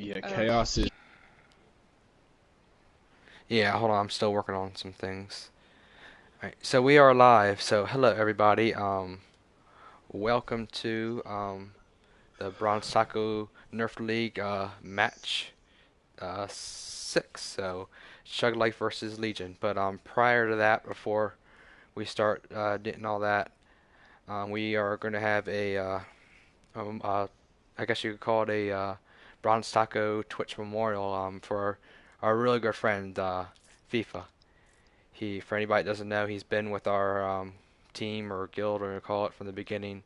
Yeah, chaos is. Yeah, hold on, I'm still working on some things. Alright, so we are live. So hello everybody. Welcome to the Bronze Taco Nerfed League match 6. So Chug Life versus Legion. But prior to that, before we start getting all that, we are going to have a um, uh, I guess you could call it a Bronze Taco Twitch Memorial for our really good friend FIFA. For anybody that doesn't know, he's been with our team or guild, or call it, from the beginning.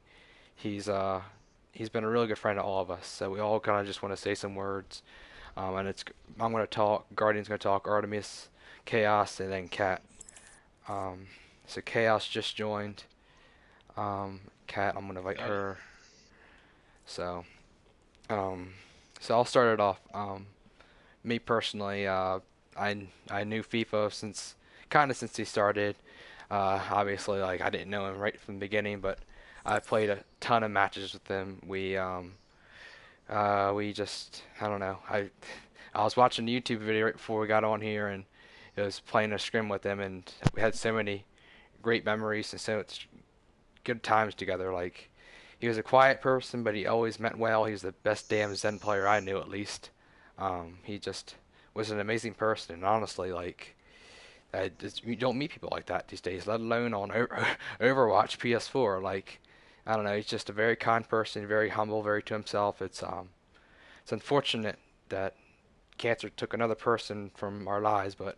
He's uh, he's been a really good friend to all of us. So we all kind of just want to say some words. And I'm going to talk, Guardian's going to talk, Artemis, Chaos, and then Cat. Um, so Chaos just joined. Cat, I'm going to invite her. So um, so I'll start it off. Me personally, I knew FIFA since he started. Obviously, like, I didn't know him right from the beginning, but I played a ton of matches with him. We just, I don't know. I was watching a YouTube video right before we got on here, and it was playing a scrim with him, and we had so many great memories and so much good times together. Like, he was a quiet person, but he always meant well. He was the best damn Zen player I knew, at least. He just was an amazing person, and honestly, like, you don't meet people like that these days, let alone on Overwatch PS4. Like, I don't know, he's just a very kind person, very humble, very to himself. It's unfortunate that cancer took another person from our lives, but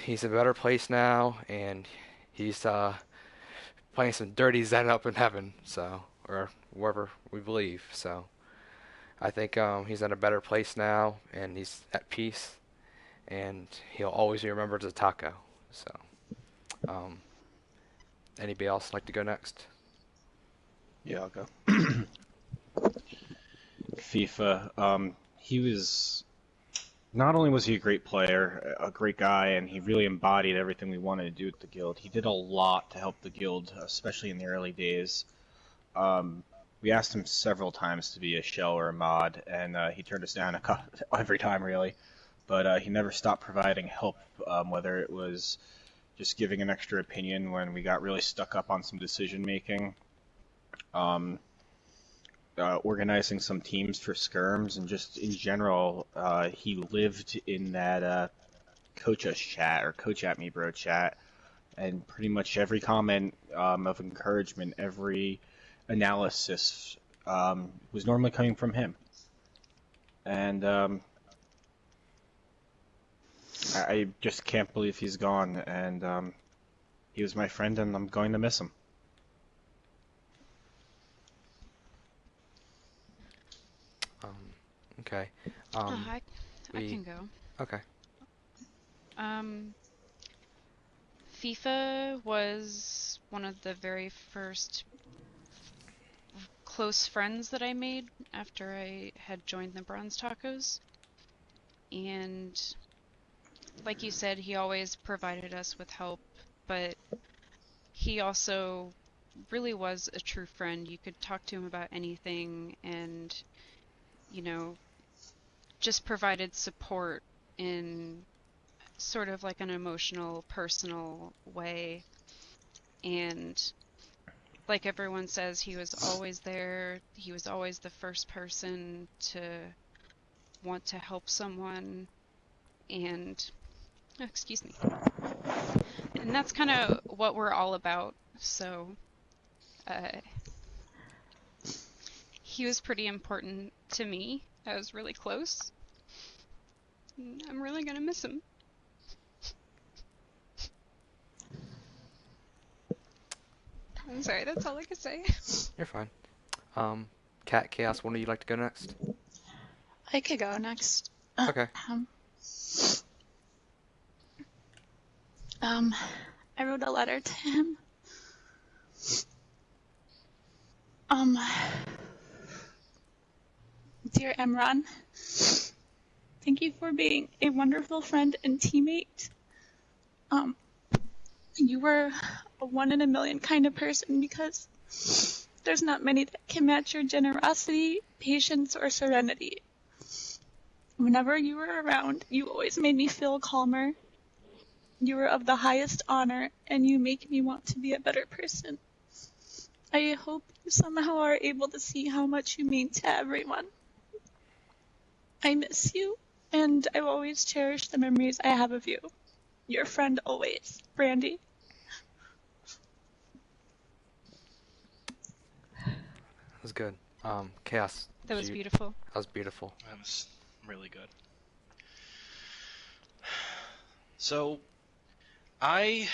he's in a better place now, and he's playing some dirty Zen up in heaven, so, or wherever we believe. So I think he's in a better place now, and he's at peace, and he'll always be remembered as a taco. So, um, anybody else like to go next? Yeah, I'll go. FIFA. He was not only was he a great player, a great guy, and he really embodied everything we wanted to do at the guild. He did a lot to help the guild, especially in the early days. Um, we asked him several times to be a shell or a mod, and he turned us down every time, really. But he never stopped providing help, whether it was just giving an extra opinion when we got really stuck up on some decision making, um, organizing some teams for skirms, and just in general, he lived in that coach us chat or coach at me bro chat, and pretty much every comment of encouragement, every analysis was normally coming from him. And I just can't believe he's gone, and he was my friend, and I'm going to miss him. Um, okay. I We can go. okay. Um, FIFA was one of the very first close friends that I made after I had joined the Bronze Tacos. And like you said, he always provided us with help, but he also really was a true friend. You could talk to him about anything, and, you know, just provided support in sort of like an emotional, personal way. And like everyone says, he was always there. He was always the first person to want to help someone. And, oh, excuse me. And that's kind of what we're all about. So, uh, he was pretty important to me. I was really close. I'm really gonna miss him. I'm sorry, that's all I could say. You're fine. Cat, Chaos, when would you like to go next? I could go next. Okay. I wrote a letter to him. Dear Emran, thank you for being a wonderful friend and teammate. You were a one in a million kind of person, because there's not many that can match your generosity, patience, or serenity. Whenever you were around, you always made me feel calmer. You were of the highest honor, and you make me want to be a better person. I hope you somehow are able to see how much you mean to everyone. I miss you, and I will always cherish the memories I have of you. Your friend always, Brandy. That was good. Chaos. That was you- beautiful. That was beautiful. That was really good. So, I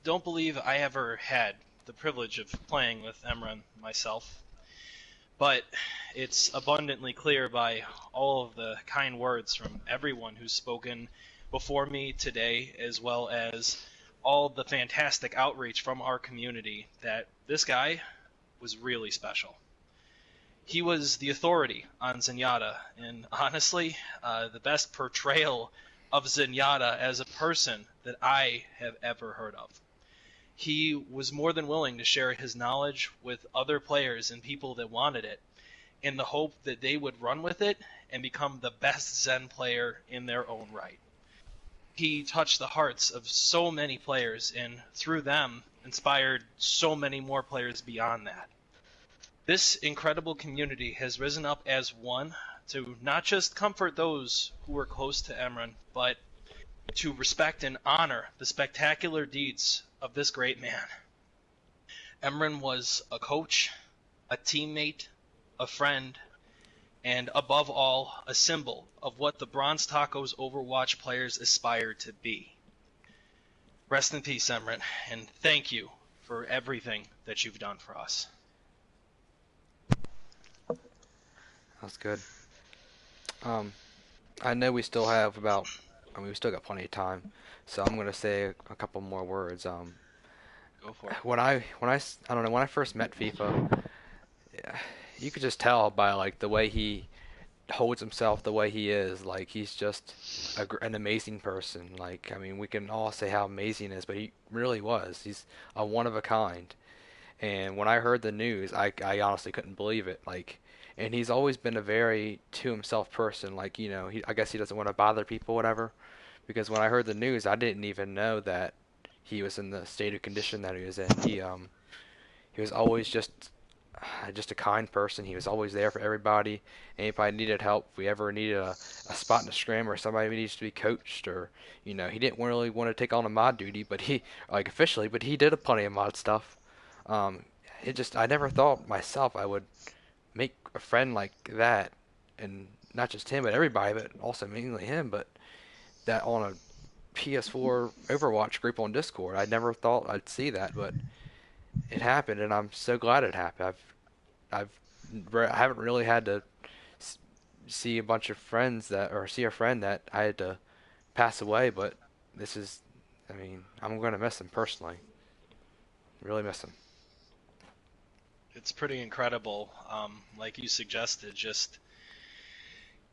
don't believe I ever had the privilege of playing with Emran myself, but it's abundantly clear by all of the kind words from everyone who's spoken before me today, as well as all the fantastic outreach from our community, that this guy was really special. He was the authority on Zenyatta, and honestly, the best portrayal of Zenyatta as a person that I have ever heard of. He was more than willing to share his knowledge with other players and people that wanted it, in the hope that they would run with it and become the best Zen player in their own right. He touched the hearts of so many players, and through them, inspired so many more players beyond that. This incredible community has risen up as one to not just comfort those who were close to Emran, but to respect and honor the spectacular deeds of this great man. Emran was a coach, a teammate, a friend, and above all, a symbol of what the Bronze Tacos Overwatch players aspire to be. Rest in peace, Emran, and thank you for everything that you've done for us. That's good. I know we still have we still got plenty of time, so I'm gonna say a couple more words. Go for it. I don't know, when I first met FIFA, yeah, you could just tell by like the way he holds himself, the way he is. Like he's just an amazing person. Like I mean, we can all say how amazing he is, but he really was. He's a one of a kind. And when I heard the news, I honestly couldn't believe it. Like, and he's always been a very to himself person. Like, you know, I guess he doesn't want to bother people, whatever. Because when I heard the news, I didn't even know that he was in the state of condition that he was in. He was always just a kind person. He was always there for everybody. Anybody needed help, if we ever needed a spot in the scrim, or somebody needs to be coached, or you know, he didn't really want to take on a mod duty, but he like officially, but he did plenty of mod stuff. I never thought myself I would make a friend like that, and not just him, but everybody, but also mainly him, but that on a PS4 Overwatch group on Discord. I never thought I'd see that, but it happened, and I'm so glad it happened. I haven't really had to see a bunch of friends see a friend that I had to pass away, but I mean, I'm gonna miss him personally. Really miss him. It's pretty incredible, like you suggested, just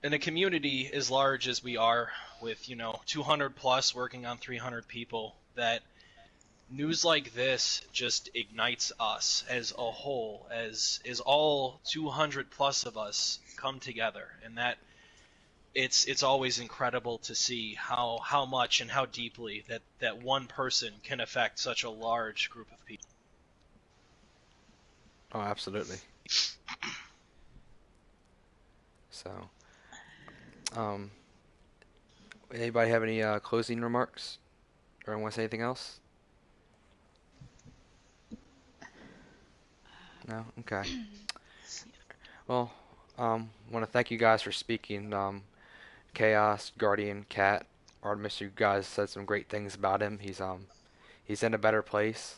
in a community as large as we are, with 200 plus working on 300 people, that news like this just ignites us as a whole, as all 200 plus of us come together, and that it's always incredible to see how much and how deeply that one person can affect such a large group of people. Oh, absolutely. So, anybody have any closing remarks? Or want to say anything else? No? Okay. Well, want to thank you guys for speaking. Chaos, Guardian, Cat, Artemis, you guys said some great things about him. He's in a better place.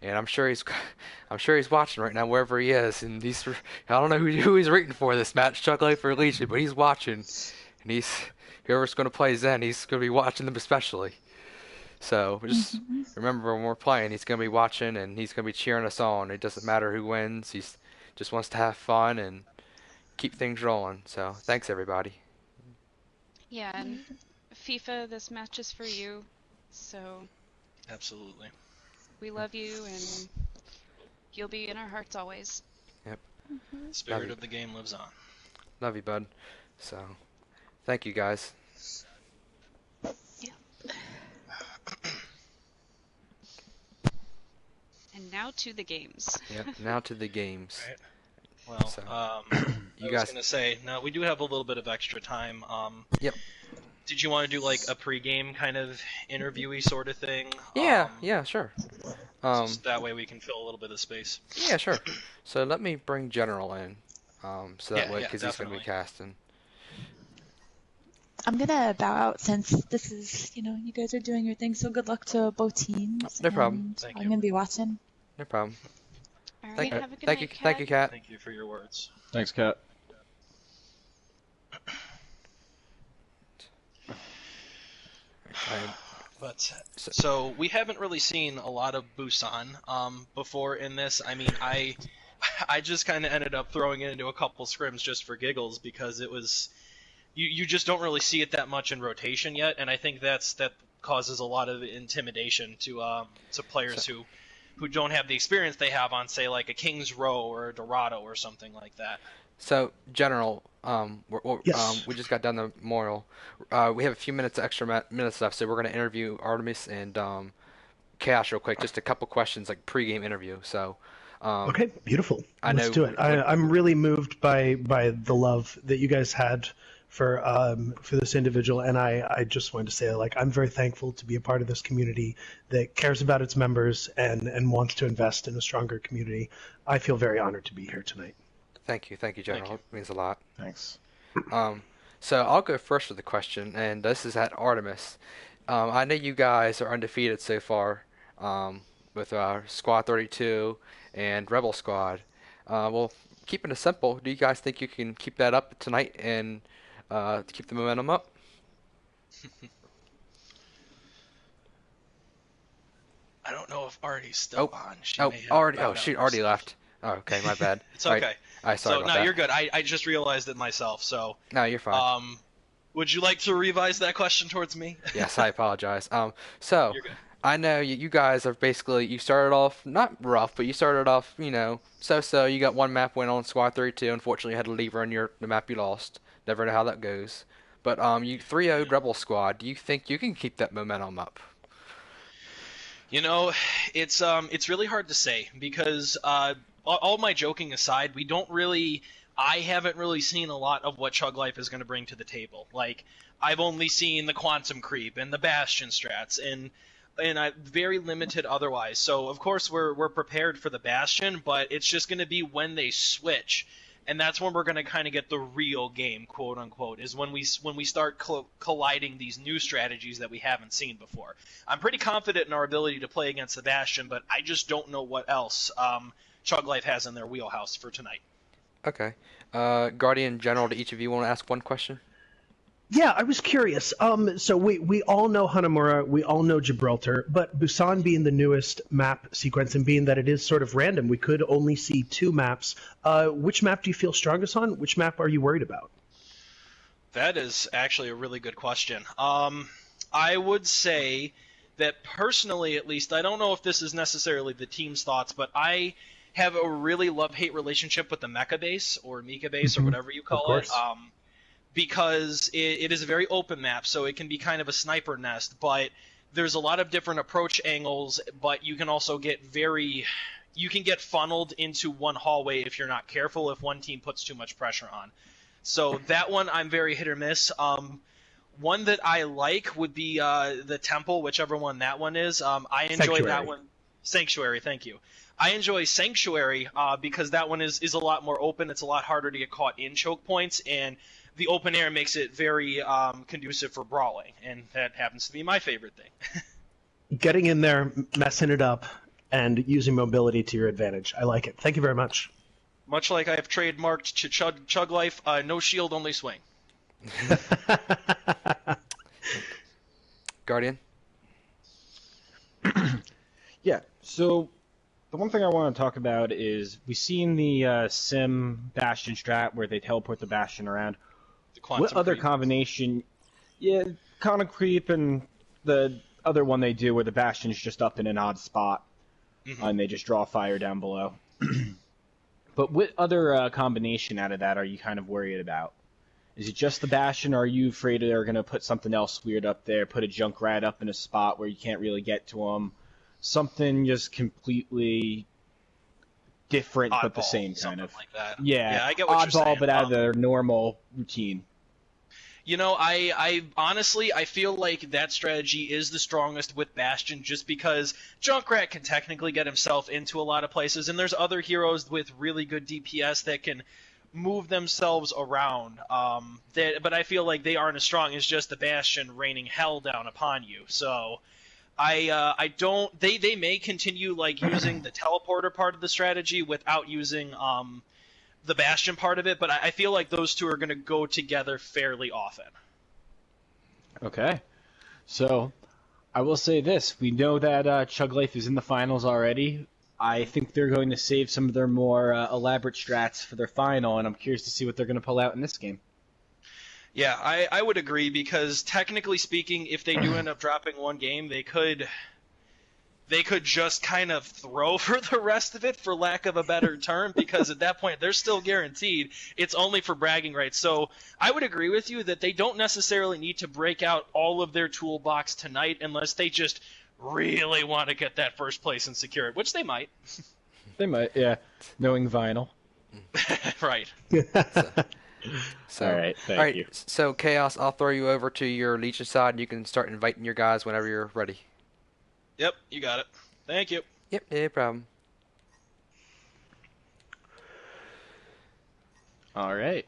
And I'm sure he's watching right now wherever he is, and I don't know who he's rooting for this match, Chug for Legion, but he's watching, and whoever's going to play Zen, he's going to be watching them especially. So just remember, when we're playing, he's going to be watching, and he's going to be cheering us on. It doesn't matter who wins. He just wants to have fun and keep things rolling. So thanks, everybody. Yeah, and FIFA, this match is for you. So Absolutely. we love you, and you'll be in our hearts always. Yep. Spirit of the game lives on. Love you, bud. So Thank you, guys. And now to the games. Yep. Now to the games. Right. Well, So, I you was guys. gonna say, no, we do have a little bit of extra time. Yep. Did you want to do like a pregame kind of interviewee sort of thing? Yeah. Yeah. Sure. Just that way we can fill a little bit of space. Yeah. Sure. So let me bring General in. So that Yeah, way, yeah, because he's gonna be definitely. casting. I'm gonna bow out since this is, you guys are doing your thing. So good luck to both teams. No problem. And Thank I'm you. gonna be watching. No problem. All right, Thank, have a good thank night, you. Thank you, Kat. Thank you for your words. Thanks, Kat. But so we haven't really seen a lot of Busan before in this. I mean, I just kind of ended up throwing it into a couple scrims just for giggles because it was you just don't really see it that much in rotation yet, and I think that causes a lot of intimidation to players who don't have the experience they have on, say, like a King's Row or a Dorado or something like that. So, General, Yes. we just got done the memorial. We have a few extra minutes left, so we're going to interview Artemis and Cash real quick. Just a couple questions, like pregame interview. So, Okay, beautiful. I Let's know- do it. I'm really moved by the love that you guys had for this individual, and I just wanted to say, like, I'm very thankful to be a part of this community that cares about its members and wants to invest in a stronger community. I feel very honored to be here tonight. Thank you, General. you. It means a lot. Thanks. So I'll go first with the question, and this is at Artemis. I know you guys are undefeated so far with Squad 32 and Rebel Squad. Well, keeping it simple, do you guys think you can keep that up tonight and to keep the momentum up? I don't know if Artie's still on. She may have already. bowed Oh, out shoot, or already something. left. Oh, okay, my bad. It's okay. All right, sorry So about no, that. you're good. I just realized it myself. So No, you're fine. would you like to revise that question towards me? Yes, I apologize. So You're good. I know you guys are basically, you started off not rough, but you started off, so. You got one map win on Squad 32. Unfortunately, you had a lever in the map you lost. Never know how that goes. But you 3-0'd Rebel Squad. Do you think you can keep that momentum up? You know, it's really hard to say because all my joking aside, I haven't really seen a lot of what Chug Life is going to bring to the table. Like, I've only seen the Quantum Creep and the Bastion strats and very limited otherwise. So of course we're prepared for the Bastion, but it's just going to be when they switch. And that's when we're going to kind of get the real game, quote unquote, is when we start colliding these new strategies that we haven't seen before. I'm pretty confident in our ability to play against the Bastion, but I just don't know what else Chug Life has in their wheelhouse for tonight. Okay. Guardian General, do each of you want to ask one question? Yeah, I was curious. So we all know Hanamura, we all know Gibraltar, but Busan being the newest map sequence and being that it is sort of random, we could only see two maps. Which map do you feel strongest on? Which map are you worried about? That is actually a really good question. I would say that personally, at least, I don't know if this is necessarily the team's thoughts, but I have a really love-hate relationship with the Mecha base or Mika base or whatever you call it. Because it is a very open map, so it can be kind of a sniper nest, but there's a lot of different approach angles, but you can also get funneled into one hallway if you're not careful, if one team puts too much pressure on. So that one I'm very hit or miss. One that I like would be the Temple, whichever one that one is. I enjoy Sanctuary. that one. Sanctuary, thank you. I enjoy Sanctuary because that one is a lot more open. It's a lot harder to get caught in choke points, and the open air makes it very conducive for brawling, and that happens to be my favorite thing. Getting in there, messing it up, and using mobility to your advantage. I like it. Thank you very much. Much like I have trademarked Chug Life, no shield, only swing. Guardian? Yeah, so the one thing I want to talk about is we've seen the Sim Bastion strat where they teleport the Bastion around. The Quantum What other Creep. combination? Yeah, Quantum Creep and the other one they do where the Bastion's just up in an odd spot and they just draw fire down below. But what other combination out of that are you kind of worried about? Is it just the Bastion, or are you afraid they're going to put something else weird up there, put a Junkrat up in a spot where you can't really get to him? Something just completely different but the same kind of. Like that. Yeah, I get what you're saying. oddball but out of their normal routine. You know, I honestly, I feel like that strategy is the strongest with Bastion, just because Junkrat can technically get himself into a lot of places, and there's other heroes with really good DPS that can move themselves around. But I feel like they aren't as strong as just the Bastion raining hell down upon you. So I don't. They may continue like using the teleporter part of the strategy without using the Bastion part of it, but I feel like those two are going to go together fairly often. Okay. So, I will say this. We know that Chug Life is in the finals already. I think they're going to save some of their more elaborate strats for their final, and I'm curious to see what they're going to pull out in this game. Yeah, I would agree, because technically speaking, if they do end up dropping one game, they could just kind of throw for the rest of it, for lack of a better term, because at that point they're still guaranteed. It's only for bragging rights. So I would agree with you that they don't necessarily need to break out all of their toolbox tonight unless they just really want to get that first place and secure it, which they might. They might, yeah. Knowing Vinyl. Right. So, all right, thank you. So, Chaos, I'll throw you over to your Legion side, and you can start inviting your guys whenever you're ready. Yep, you got it. Thank you. Yep, no problem. All right.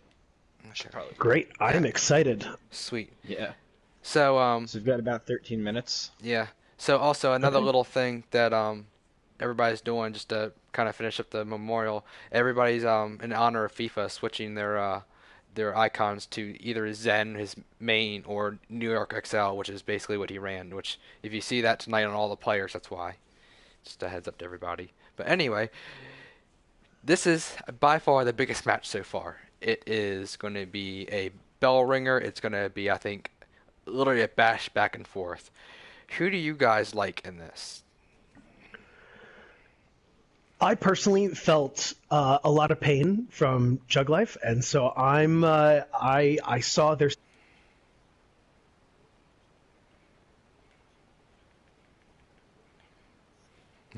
Great. I am excited. Sweet. Yeah. So So we've got about 13 minutes. yeah. So also another little thing that everybody's doing, just to kind of finish up the memorial. Everybody's in honor of FIFA switching their icons to either Zen, his main, or New York XL, which is basically what he ran. Which, if you see that tonight on all the players, that's why. Just a heads up to everybody. But anyway, this is by far the biggest match so far. It is going to be a bell ringer. It's going to be, I think, literally a bash back and forth. Who do you guys like in this? I personally felt a lot of pain from Chug Life, and so I saw their.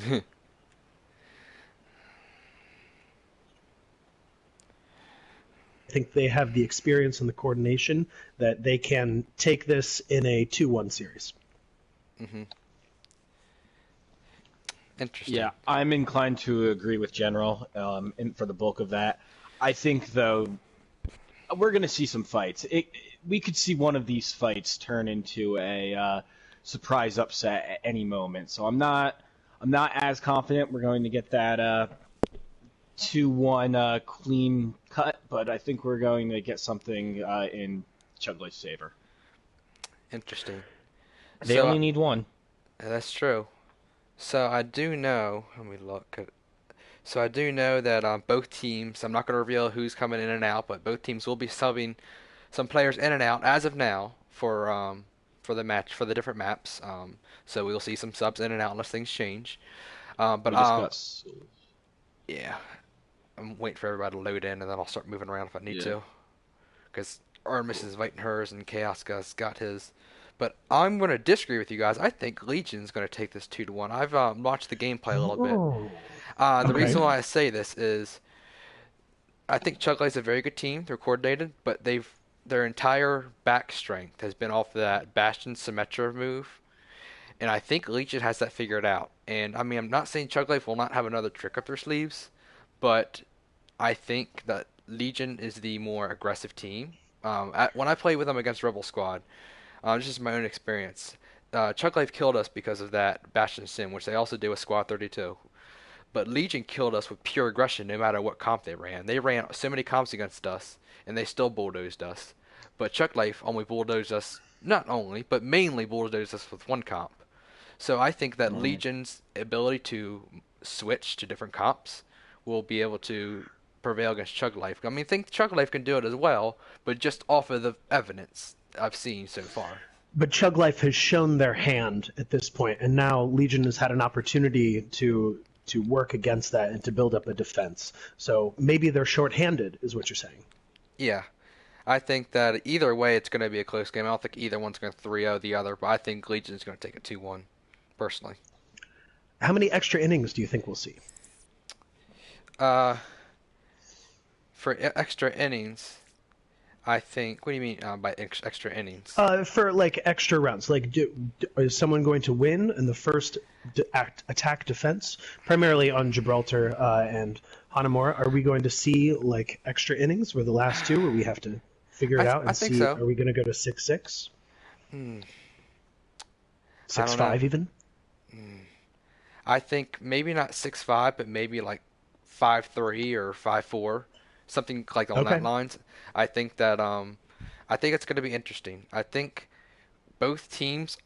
I think they have the experience and the coordination that they can take this in a 2-1 series. Mm-hmm. Interesting. Yeah, I'm inclined to agree with General for the bulk of that. I think, though, we're going to see some fights. We could see one of these fights turn into a surprise upset at any moment. So I'm not as confident we're going to get that 2-1 clean cut, but I think we're going to get something in Chug Life's favor. Interesting. They only need one. That's true. So I do know. Let me look. So I do know that both teams. I'm not going to reveal who's coming in and out, but both teams will be subbing some players in and out as of now for the match, for the different maps. So we'll see some subs in and out unless things change. Yeah, I'm waiting for everybody to load in, and then I'll start moving around if I need to. Because Artemis is inviting hers, and Chaos got his. But I'm going to disagree with you guys. I think Legion's going to take this 2-1. I've watched the gameplay a little bit. The reason why I say this is I think Chug Life's a very good team. They're coordinated, but their entire back strength has been off of that Bastion Symmetra move. And I think Legion has that figured out. And, I mean, I'm not saying Chug Life will not have another trick up their sleeves, but I think that Legion is the more aggressive team. When I played with them against Rebel Squad, this is my own experience. Chug Life killed us because of that Bastion Sim, which they also did with Squad 32. But Legion killed us with pure aggression no matter what comp they ran. They ran so many comps against us, and they still bulldozed us. But Chug Life only bulldozed us, not only, but mainly bulldozed us with one comp. So I think that Legion's ability to switch to different comps will be able to prevail against Chug Life. I mean, I think Chug Life can do it as well, but just off of the evidence I've seen so far. But Chug Life has shown their hand at this point, and now Legion has had an opportunity to work against that and to build up a defense. So maybe they're shorthanded, is what you're saying. Yeah. I think that either way, it's going to be a close game. I don't think either one's going to 3-0 the other, but I think Legion's going to take it 2-1, personally. How many extra innings do you think we'll see? For extra innings, I think. What do you mean by extra innings? For like extra rounds, like is someone going to win in the first attack defense, primarily on Gibraltar and Hanamura? Are we going to see like extra innings where the last two, where we have to figure it out and see? So. Are we going to go to 6-6? 6-5 even? I think maybe not 6-5, but maybe like 5-3 or 5-4, something like on that lines. I think that I think it's going to be interesting. I think both teams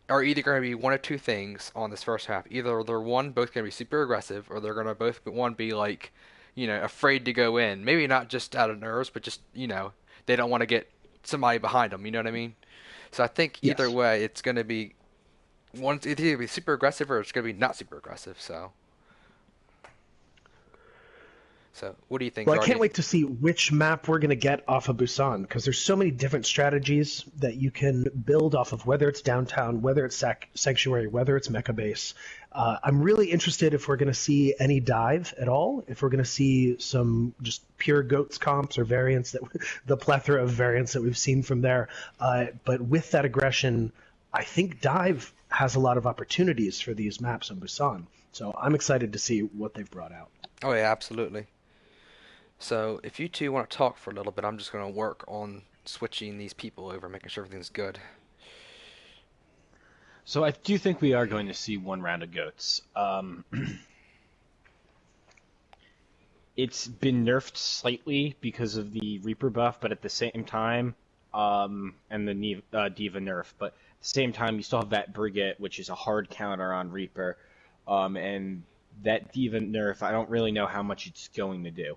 are either going to be one of two things on this first half. Either they're both going to be super aggressive, or they're going to both be like, afraid to go in. Maybe not just out of nerves, but just they don't want to get somebody behind them. You know what I mean? So I think either way, it's going to be it's either going to be super aggressive or it's going to be not super aggressive. So what do you think? Well, I can't wait to see which map we're going to get off of Busan, because there's so many different strategies that you can build off of, whether it's downtown, whether it's Sanctuary, whether it's Mecha Base. I'm really interested if we're going to see any dive at all, if we're going to see some just pure GOATS comps or variants, the plethora of variants that we've seen from there. But with that aggression, I think dive has a lot of opportunities for these maps on Busan. So I'm excited to see what they've brought out. Oh, yeah, absolutely. So if you two want to talk for a little bit, I'm just going to work on switching these people over, making sure everything's good. So I do think we are going to see one round of GOATs. It's been nerfed slightly because of the Reaper buff, but at the same time, and the Diva nerf, but at the same time, you still have that Brigette, which is a hard counter on Reaper, and that Diva nerf, I don't really know how much it's going to do.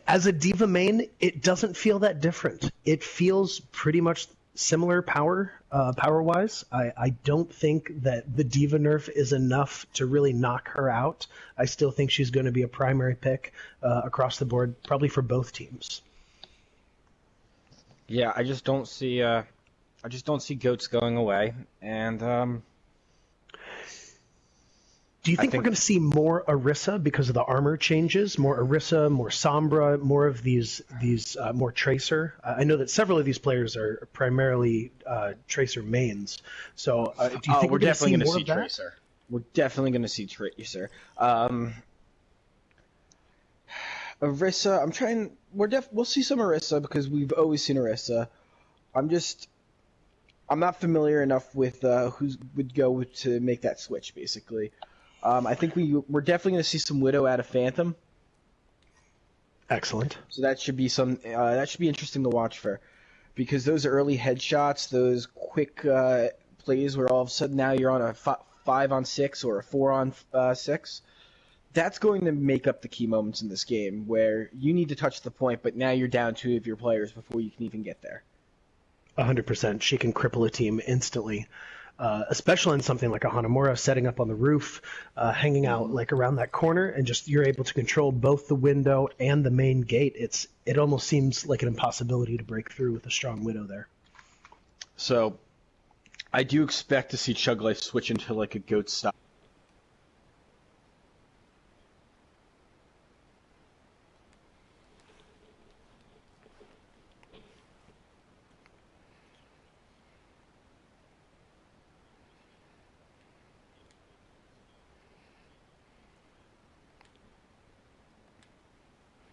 As a Diva main, it doesn't feel that different. It feels pretty much similar power-wise. I don't think that the Diva nerf is enough to really knock her out. I still think she's going to be a primary pick across the board, probably for both teams. Yeah, I just don't see GOATs going away, and do you think we're going to see more Orisa because of the armor changes? More Orisa, more Sombra, more of these more Tracer? I know that several of these players are primarily Tracer mains. So do you think we're definitely going to see that? Tracer? We're definitely going to see Tracer. Orisa, we'll see some Orisa because we've always seen Orisa. I'm not familiar enough with who would go to make that switch, basically. I think we're definitely going to see some Widow out of Phantom. Excellent. So that should be interesting to watch for, because those early headshots, those quick plays where all of a sudden now you're on a 5-on-6 or a 4-on-6. That's going to make up the key moments in this game where you need to touch the point, but now you're down 2 of your players before you can even get there. 100%. She can cripple a team instantly. Especially in something like a Hanamura, setting up on the roof, hanging out like around that corner, and just you're able to control both the window and the main gate. It almost seems like an impossibility to break through with a strong Widow there. So I do expect to see Chug Life switch into like a GOAT style.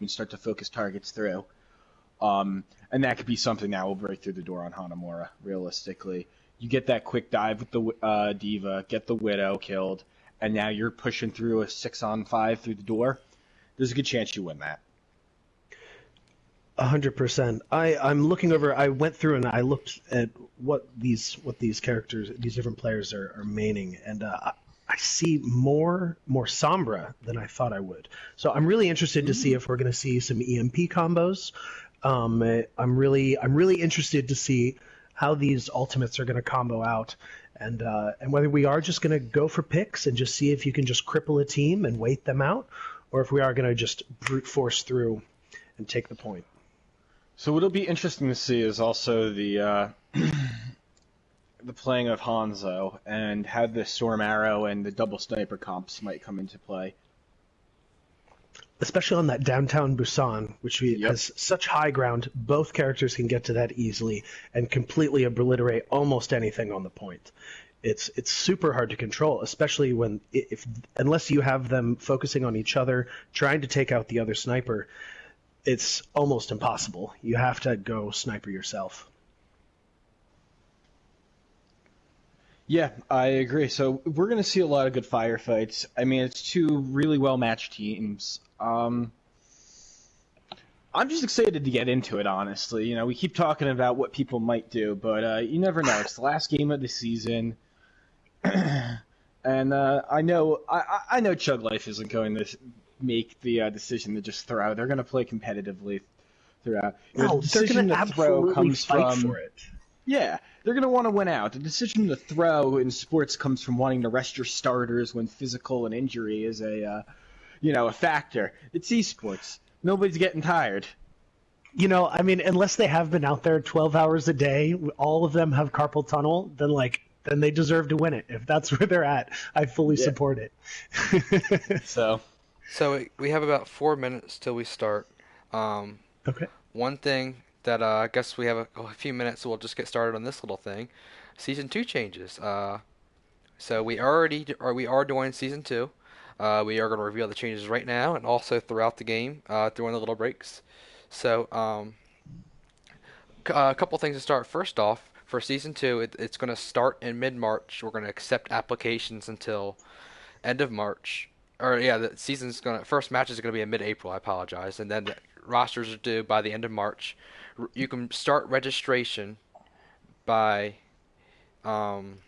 And start to focus targets through. And that could be something that will break through the door on Hanamura, realistically. You get that quick dive with the Diva, get the Widow killed, and now you're pushing through a 6-on-5 through the door. There's a good chance you win that. 100%. I'm looking over. I went through and I looked at what these characters, these different players are maining, and I see more Sombra than I thought I would. So I'm really interested to see if we're going to see some EMP combos. I'm really interested to see how these ultimates are going to combo out, and whether we are just going to go for picks and just see if you can just cripple a team and wait them out, or if we are going to just brute force through and take the point. So what'll be interesting to see is also the the playing of Hanzo and how the Storm Arrow and the double sniper comps might come into play. Especially on that downtown Busan, which has such high ground, both characters can get to that easily and completely obliterate almost anything on the point. It's super hard to control, especially unless you have them focusing on each other, trying to take out the other sniper. It's almost impossible. You have to go sniper yourself. Yeah, I agree. So we're going to see a lot of good firefights. I mean, it's two really well-matched teams. I'm just excited to get into it, honestly. You know, we keep talking about what people might do, but you never know. It's the last game of the season, and I know Chug Life isn't going to make the decision to just throw. They're going to play competitively throughout. No, they're going to absolutely fight for it. Yeah, they're going to want to win out. The decision to throw in sports comes from wanting to rest your starters when physical and injury is a factor. It's esports. Nobody's getting tired. You know, I mean, unless they have been out there 12 hours a day, all of them have carpal tunnel, then they deserve to win it. If that's where they're at, I fully support it. So we have about 4 minutes till we start. Okay. One thing that I guess we have a few minutes, so we'll just get started on this little thing. Season 2 changes. So we are doing Season 2. We are going to reveal the changes right now and also throughout the game, during the little breaks. So a couple things to start. First off, for Season 2, it's going to start in mid-March. We're going to accept applications until end of March. The first match is going to be in mid-April, I apologize. And then the rosters are due by the end of March. You can start registration by submitting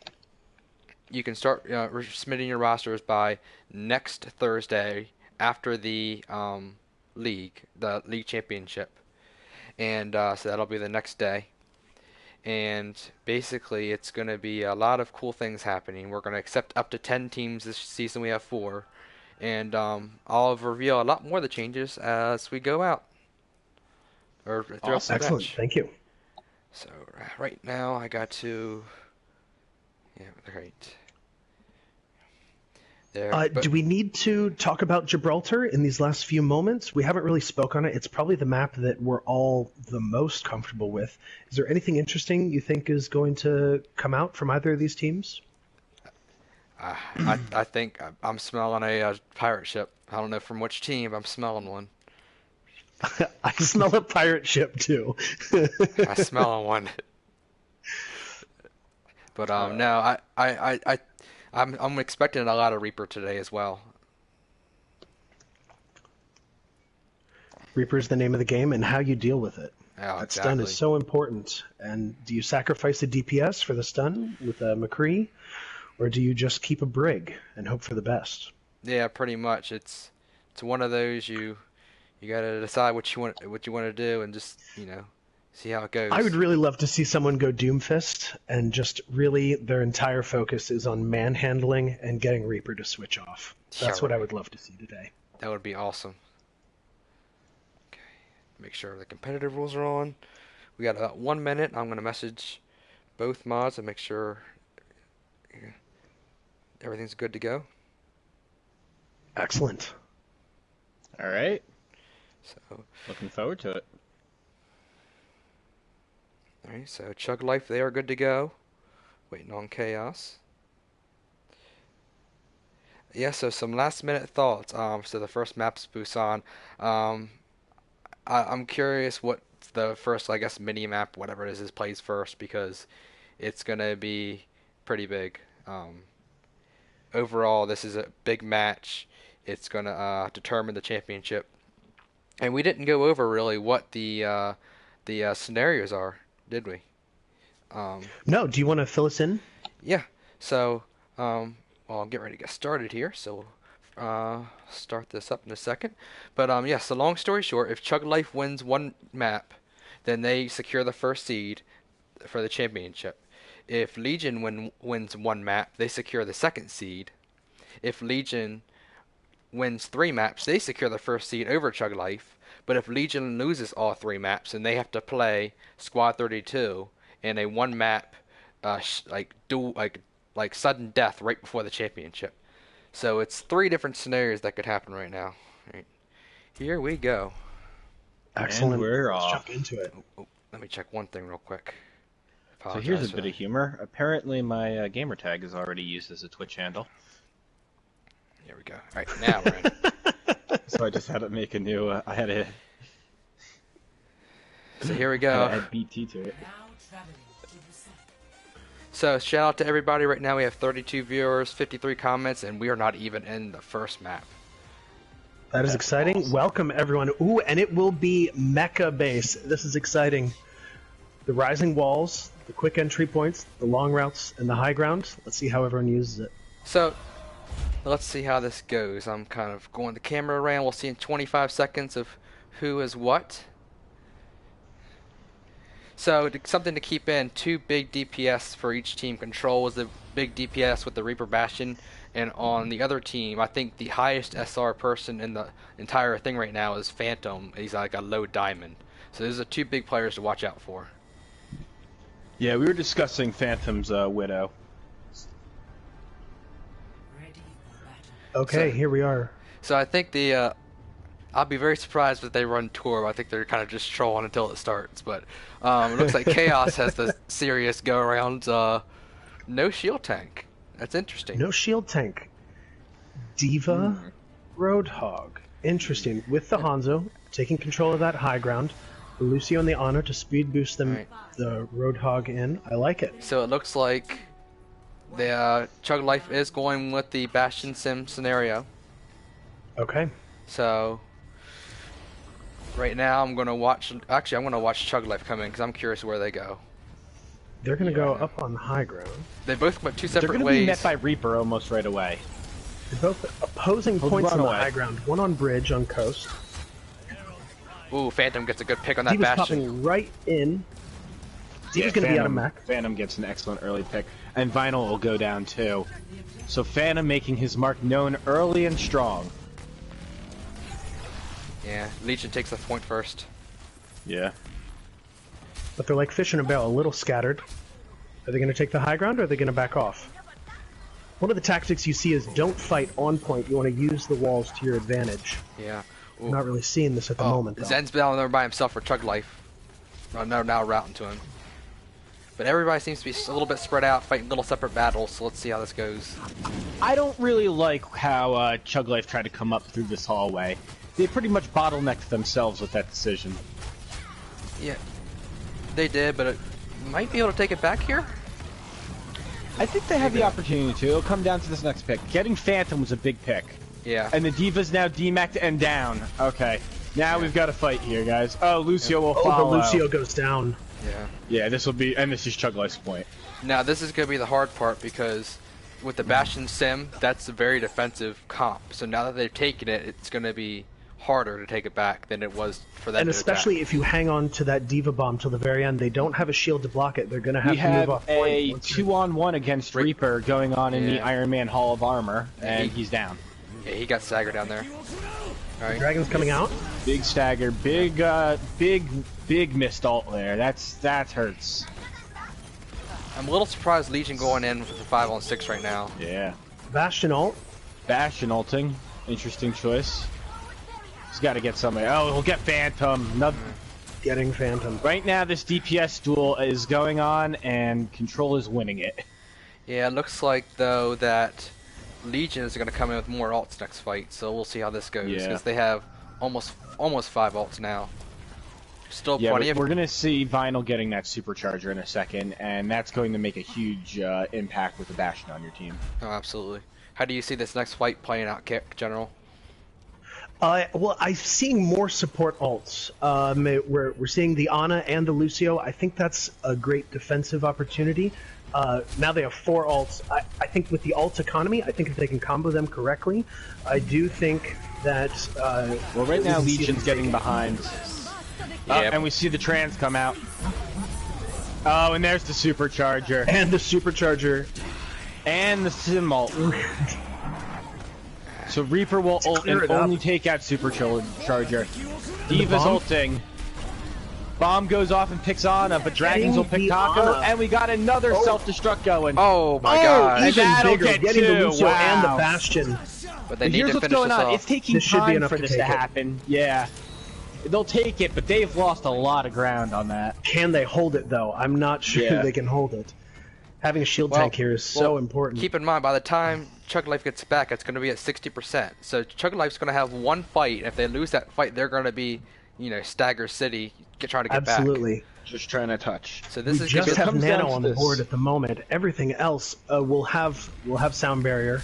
your rosters by next Thursday after the league championship, and so that'll be the next day. And basically, it's going to be a lot of cool things happening. We're going to accept up to 10 teams this season. We have 4, and I'll reveal a lot more of the changes as we go out. Or throughout the Excellent. match. Thank you. So right now I got to. Yeah, right. There. Do we need to talk about Gibraltar in these last few moments? We haven't really spoke on it. It's probably the map that we're all the most comfortable with. Is there anything interesting you think is going to come out from either of these teams? I think I'm smelling a pirate ship. I don't know from which team, but I'm smelling one. I smell a pirate ship too. I smell one. But no, I'm expecting a lot of Reaper today as well. Reaper's the name of the game, and how you deal with it. Oh, that stun is so important. And do you sacrifice a DPS for the stun with a McCree, or do you just keep a Brig and hope for the best? Yeah, pretty much. It's one of those you gotta decide what you want to do, and just see how it goes. I would really love to see someone go Doomfist, and just really their entire focus is on manhandling and getting Reaper to switch off. That's what I would love to see today. That would be awesome. Okay, make sure the competitive rules are on. We got about 1 minute. I'm gonna message both mods and make sure everything's good to go. Excellent. All right. So Looking forward to it. Alright, so Chug Life, they are good to go. Waiting on Chaos. Yeah, so some last minute thoughts. So the first map's Busan. I'm curious what the first, I guess, mini map, whatever it is plays first, because it's gonna be pretty big. Overall, this is a big match. It's gonna determine the championship. And we didn't go over really what the scenarios are, did we? No, do you want to fill us in? Yeah. So, well, I'll get ready to get started here. So, start this up in a second. But yeah. So, long story short, if Chug Life wins one map, then they secure the first seed for the championship. If Legion wins one map, they secure the second seed. If Legion wins 3 maps, they secure the first seed over Chug Life. But if Legion loses all 3 maps, then they have to play Squad 32 in a 1-map, like sudden death right before the championship. So it's 3 different scenarios that could happen right now. Right. Here we go. Excellent. And we're Let's off. jump into it. Let me check one thing real quick. So here's a bit of humor. Apparently my gamer tag is already used as a Twitch handle. Here we go. All right, now we're in. So I just had to make a new, I had to So here we go. add BT to it. So shout out to everybody. Right now we have 32 viewers, 53 comments, and we are not even in the first map. That is exciting. Awesome. Welcome, everyone. Ooh, and it will be Mecha Base. This is exciting. The rising walls, the quick entry points, the long routes, and the high ground. Let's see how everyone uses it. So let's see how this goes. I'm kind of going the camera around. We'll see in 25 seconds of who is what. So something to keep in, 2 big DPS for each team. Control is the big DPS with the Reaper Bastion, and on the other team, I think the highest SR person in the entire thing right now is Phantom. He's like a low diamond. So those are 2 big players to watch out for. Yeah, we were discussing Phantom's Widow. Okay, So- here we are. So I think the I'll be very surprised if they run Tour. I think they're kind of just trolling until it starts. But it looks like Chaos has the serious go around. No shield tank. That's interesting. No shield tank. Diva Roadhog. Interesting. With the Hanzo, taking control of that high ground. The Lucio and the Ana to speed boost them, Right. the Roadhog in. I like it. So it looks like the Chug Life is going with the Bastion Sim scenario. Okay. So right now I'm going to watch. Actually, I'm going to watch Chug Life come in because I'm curious where they go. They're going to go up on the high ground. They both went 2 They're separate going to ways. be met by Reaper almost right away. They're both opposing Hold points on the runaway. high ground. One on bridge on coast. Ooh, Phantom gets a good pick on that Diva's Bastion. popping right in. Diva's going to be out of mech. Phantom gets an excellent early pick, and Vinyl will go down too. So Phantom making his mark known early and strong. Yeah, Legion takes the point first. Yeah. But they're like fish in a barrel, a little scattered. Are they going to take the high ground or are they going to back off? One of the tactics you see is don't fight on point. You want to use the walls to your advantage. Yeah. I'm not really seeing this at the moment, though. Zen's down there by himself for Chug Life. Oh, no, now routing to him. But everybody seems to be a little bit spread out, fighting little separate battles, so let's see how this goes. I don't really like how Chug Life tried to come up through this hallway. They pretty much bottlenecked themselves with that decision. Yeah, they did, but it might be able to take it back here? I think they have the opportunity to. It'll come down to this next pick. Getting Phantom was a big pick. Yeah. And the Diva's now demacked and down. Okay. Now we've got a fight here, guys. Oh, Lucio will Oh, follow. the Lucio goes down. Yeah. Yeah, this will be, and this is Chug Life's point. Now, this is going to be the hard part because with the Bastion Sim, that's a very defensive comp. So now that they've taken it, it's going to be harder to take it back than it was for them And to especially attack. if you hang on to that Diva Bomb till the very end, they don't have a shield to block it. They're going to have We to move have off point a once they're- 2-on-1 against Reaper going on in the Yeah. Iron Man Hall of Armor, and he's down. Yeah, he got staggered down there. Alright. Dragon's coming out. Big stagger, big missed ult there. That hurts. I'm a little surprised Legion going in with the 5-on-6 right now. Yeah. Bastion ult. Bastion ulting, interesting choice. He's got to get somebody. Oh, he'll get Phantom. Getting Phantom. Right now, this DPS duel is going on, and Control is winning it. Yeah, it looks like, though, that Legion is going to come in with more ults next fight, so we'll see how this goes, Yeah. because they have almost 5 ults now. Still Yeah, plenty but of... we're going to see Vinyl getting that supercharger in a second, and that's going to make a huge impact with the Bastion on your team. Oh, absolutely. How do you see this next fight playing out, General? Well, I'm seeing more support ults. We're seeing the Ana and the Lucio. I think that's a great defensive opportunity. Now they have 4 ults. I think with the ult economy, I think if they can combo them correctly, I do think that... Well, right now, we can see Legion's them getting take it. behind. Yep. And we see the trans come out. Oh, and there's the supercharger. And the supercharger. And the sim ult. So Reaper will ult clear and it up. only take out Supercharger. Diva's bomb? ulting. Bomb goes off and picks Ana, but Dragons will pick the Taco, Ana. and we got another self-destruct going. Oh my god. And Even that'll bigger, get getting the two, Lucio and the wow. Bastion. But they need Here's to what's finish going this on. off. It's taking This should be time enough for to this take to it. happen. Yeah. They'll take it, but they've lost a lot of ground on that. Can they hold it though? I'm not sure Yeah. they can hold it. Having a shield Well- tank here is so well, important. Keep in mind, by the time Chug Life gets back, it's going to be at 60%. So Chug Life's going to have one fight. If they lose that fight, they're going to be, Stagger City, trying to get back. Absolutely. Just trying to touch. So this We is just gonna have comes down Nano to on the this. board at the moment. Everything else will have sound barrier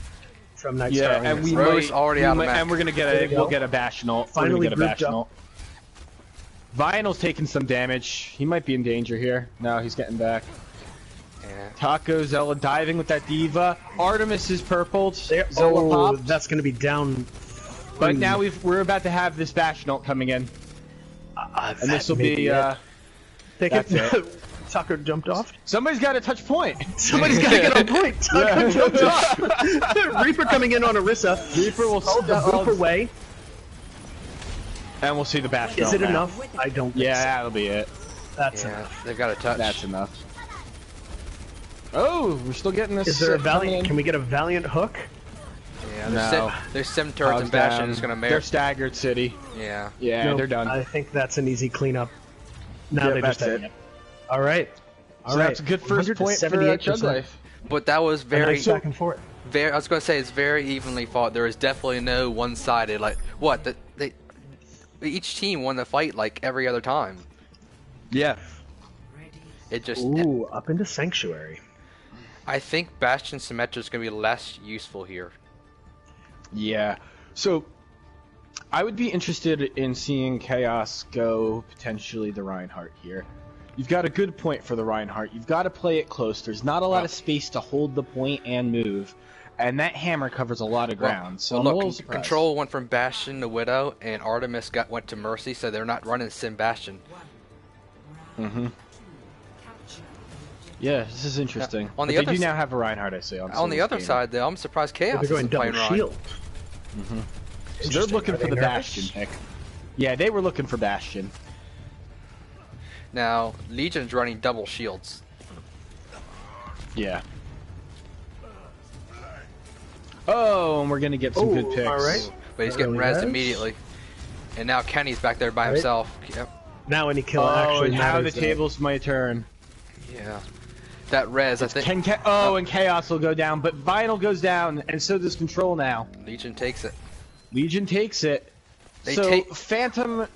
from Nightstar. Yeah, on and this. we Rose might, already we out of might- mech. and we're gonna get There a you go. we'll get a Bastion ult. We're Finally gonna get a grouped Bastion up. ult. Vinyl's taking some damage. He might be in danger here. No, he's getting back. Yeah. Taco Zella diving with that Diva. Artemis is purpled. There- Zella oh, popped. that's going to be down. But now we're about to have this Bastion ult coming in, and this will be that's it. Tucker jumped off. somebody's got to touch point. Somebody's got to get on point. Tucker jumped off. Reaper coming in on Orisa. Reaper will Hold the move away. and we'll see the Bastion. Is ult it now. enough? I don't think Yeah, so. that'll be it. That's Yeah, enough. they've got a touch. That's enough. Oh, we're still getting this. Is there a coming Valiant? in. Can we get a Valiant hook? Yeah, No. there's sim turrets and Bastion is going to They're merit. staggered city. Yeah. Yeah, Nope. they're done. I think that's an easy cleanup. Now Yeah, they just that's have it. All right. So that's a good first point for Chug 178%. Life. But that was A very, nice back and forth. I was going to say it's very evenly fought. There is definitely no one-sided. Like what? Each team won the fight like every other time. Yeah. It just. Ooh, up into Sanctuary. I think Bastion Symmetra is going to be less useful here. Yeah. So I would be interested in seeing Chaos go potentially the Reinhardt here. You've got a good point for the Reinhardt. You've got to play it close. There's not a lot of space to hold the point and move. And that hammer covers a lot of ground. So I'm a little surprised. Control went from Bastion to Widow, and Artemis went to Mercy, so they're not running Sim Bastion. Mm-hmm. Yeah, this is interesting. On the But other they do s- now have a Reinhardt, I say. On the other side, though, I'm surprised Chaos They're going isn't playing double Ryan. shield. So they're Interesting. looking Are for they the nervous? Bastion pick. Yeah, they were looking for Bastion. Now, Legion's running double shields. Yeah. Oh, and we're gonna get some good Oh, picks. all right. But he's getting Early rezzed res. immediately. And now Kenny's back there by Right. himself. Yep. Now any kill Oh, actually and how the matters, though. tables might turn. Yeah. That res, I think. And Chaos will go down, but Vinyl goes down, and so does Control now. Legion takes it. Legion takes it. They So take- Phantom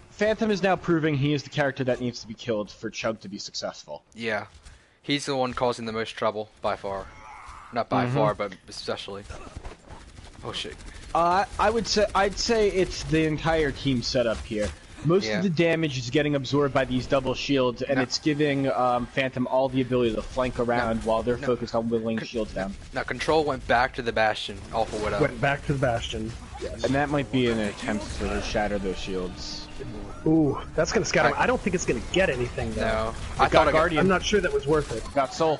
is now proving he is the character that needs to be killed for Chug to be successful. Yeah. He's the one causing the most trouble, by far. Not by far, but especially. Oh shit. I'd say it's the entire team setup here. Most Yeah. of the damage is getting absorbed by these double shields, and No. it's giving Phantom all the ability to flank around while they're focused on whittling shields down. Now Control went back to the Bastion, off of Widow. Went back to the Bastion. And that might be an attempt to shatter those shields. Ooh, that's gonna scatter. I- I don't think it's gonna get anything though. No. It I got thought Guardian. I'm not sure that was worth it. Got Soul.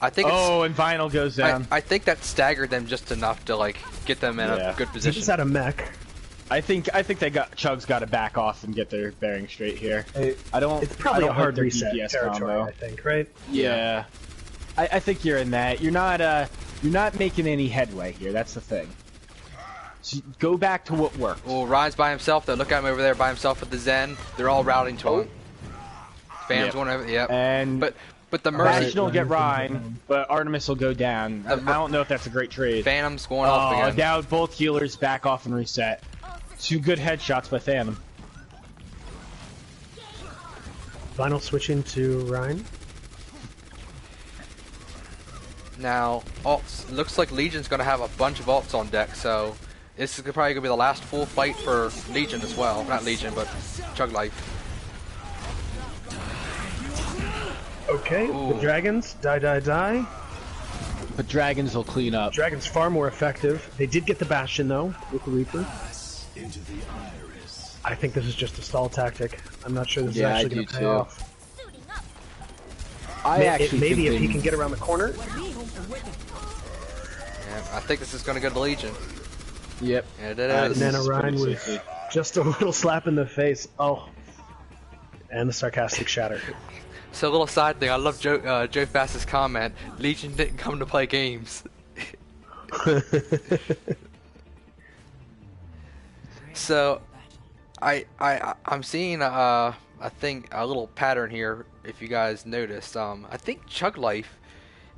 I think it's, Oh, and Vinyl goes down. I think that staggered them just enough to like get them in Yeah. a good He position. just had a mech. I think Chug's got to back off and get their bearing straight here. I don't. It's probably I a don't hard like their reset DPS territory, combo. I think, right? Yeah. I think you're in that. You're not making any headway here. That's the thing. So go back to what worked. Well, Ryan's by himself. Though. Look at him over there by himself with the Zen. They're all routing to him. Fans Yep. going over. Yep. And But the Mercy Bastion will get Rhine, but Artemis will go down. I don't know if that's a great trade. Phantom's going off Oh, again. now both healers back off and reset. Two good headshots by Phantom. Vinyl switching to Rhine. Now, alts. Looks like Legion's going to have a bunch of alts on deck, so this is probably going to be the last full fight for Legion as well. Not Legion, but Chug Life. Okay, Ooh. the dragons die. But Dragons will clean up. Dragons far more effective. They did get the Bastion though with the Reaper. I think this is just a stall tactic. I'm not sure this Yeah, I is actually going do to pay too. off. Maybe if he can get around the corner. Yeah, I think this is going to go to Legion. Yep. And it This is. Nana is Ryan pretty with safely. just a little slap in the face. Oh. And the sarcastic shatter. So a little side thing, I love Joe Fast's comment, Legion didn't come to play games. So, I'm seeing I think a little pattern here. If you guys noticed, I think Chug Life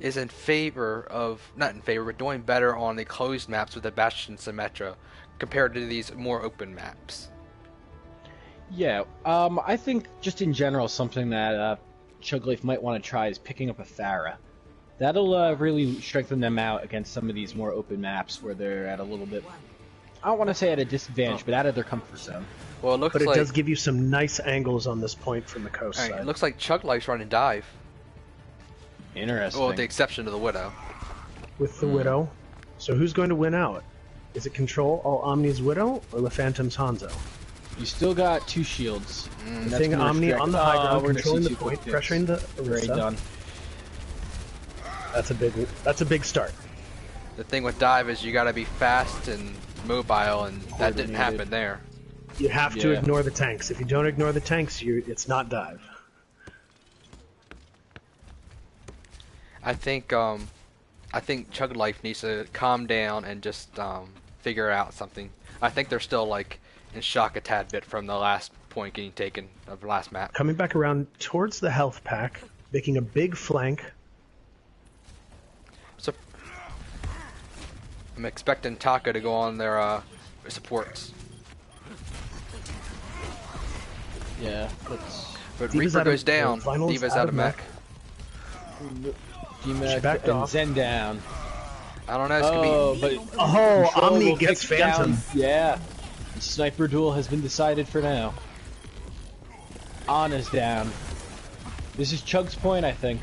is in favor of not in favor, but doing better on the closed maps with the Bastion Symmetra compared to these more open maps. Yeah, I think just in general, something that Chugleaf might want to try is picking up a Pharah. That'll really strengthen them out against some of these more open maps where they're at a little bit, I don't want to say at a disadvantage, but out of their comfort zone. Well, it looks But it like does give you some nice angles on this point from the coast alright, side. it looks like Chug Life's running dive. Interesting. Well, with the exception of the Widow. With the Widow. So who's going to win out? Is it Control All Omni's Widow or the Phantom's Hanzo? You still got 2 shields. and that's Seeing gonna Omni restrict- on the high ground, we're gonna controlling see the 2 point, quick picks. pressuring the Very Orisa. done. That's a big start. The thing with dive is you gotta be fast and mobile, and that didn't Coordinated. happen there. You have to Yeah. ignore the tanks. If you don't ignore the tanks, it's not dive. I think Chug Life needs to calm down and just figure out something. I think they're still like in shock a tad bit from the last point getting taken of the last map. Coming back around towards the health pack, making a big flank. So I'm expecting Taka to go on their supports, Yeah, that's... but Diva's Reaper out of- goes down. Vinyl's Diva's out out of of mech. DMAC backed and off. Zen down. I don't know. It's gonna be. But Oh, Control Omni will gets pick down- Phantom. Yeah. The sniper duel has been decided for now. Ana's down. This is Chug's point, I think.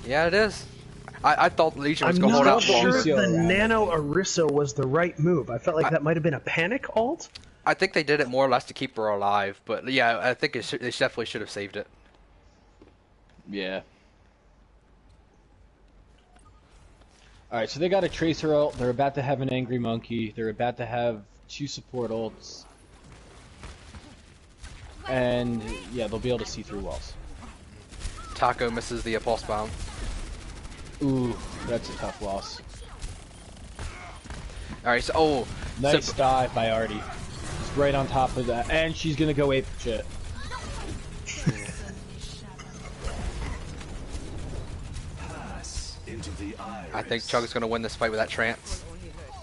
Yeah, it is. I thought Legion was I'm gonna hold not out sure long. Lucio the around. Nano Orisa was the right move. I felt like that might have been a panic ult. I think they did it more or less to keep her alive, but yeah, I think they definitely should have saved it. Yeah. Alright, so they got a Tracer ult, they're about to have an Angry Monkey, they're about to have 2 support ults. And, yeah, they'll be able to see through walls. Taco misses the pulse bomb. Ooh, that's a tough loss. Alright, so Nice so, dive by Artie. He's right on top of that, and she's gonna go ape shit. I think Chug's gonna win this fight with that trance.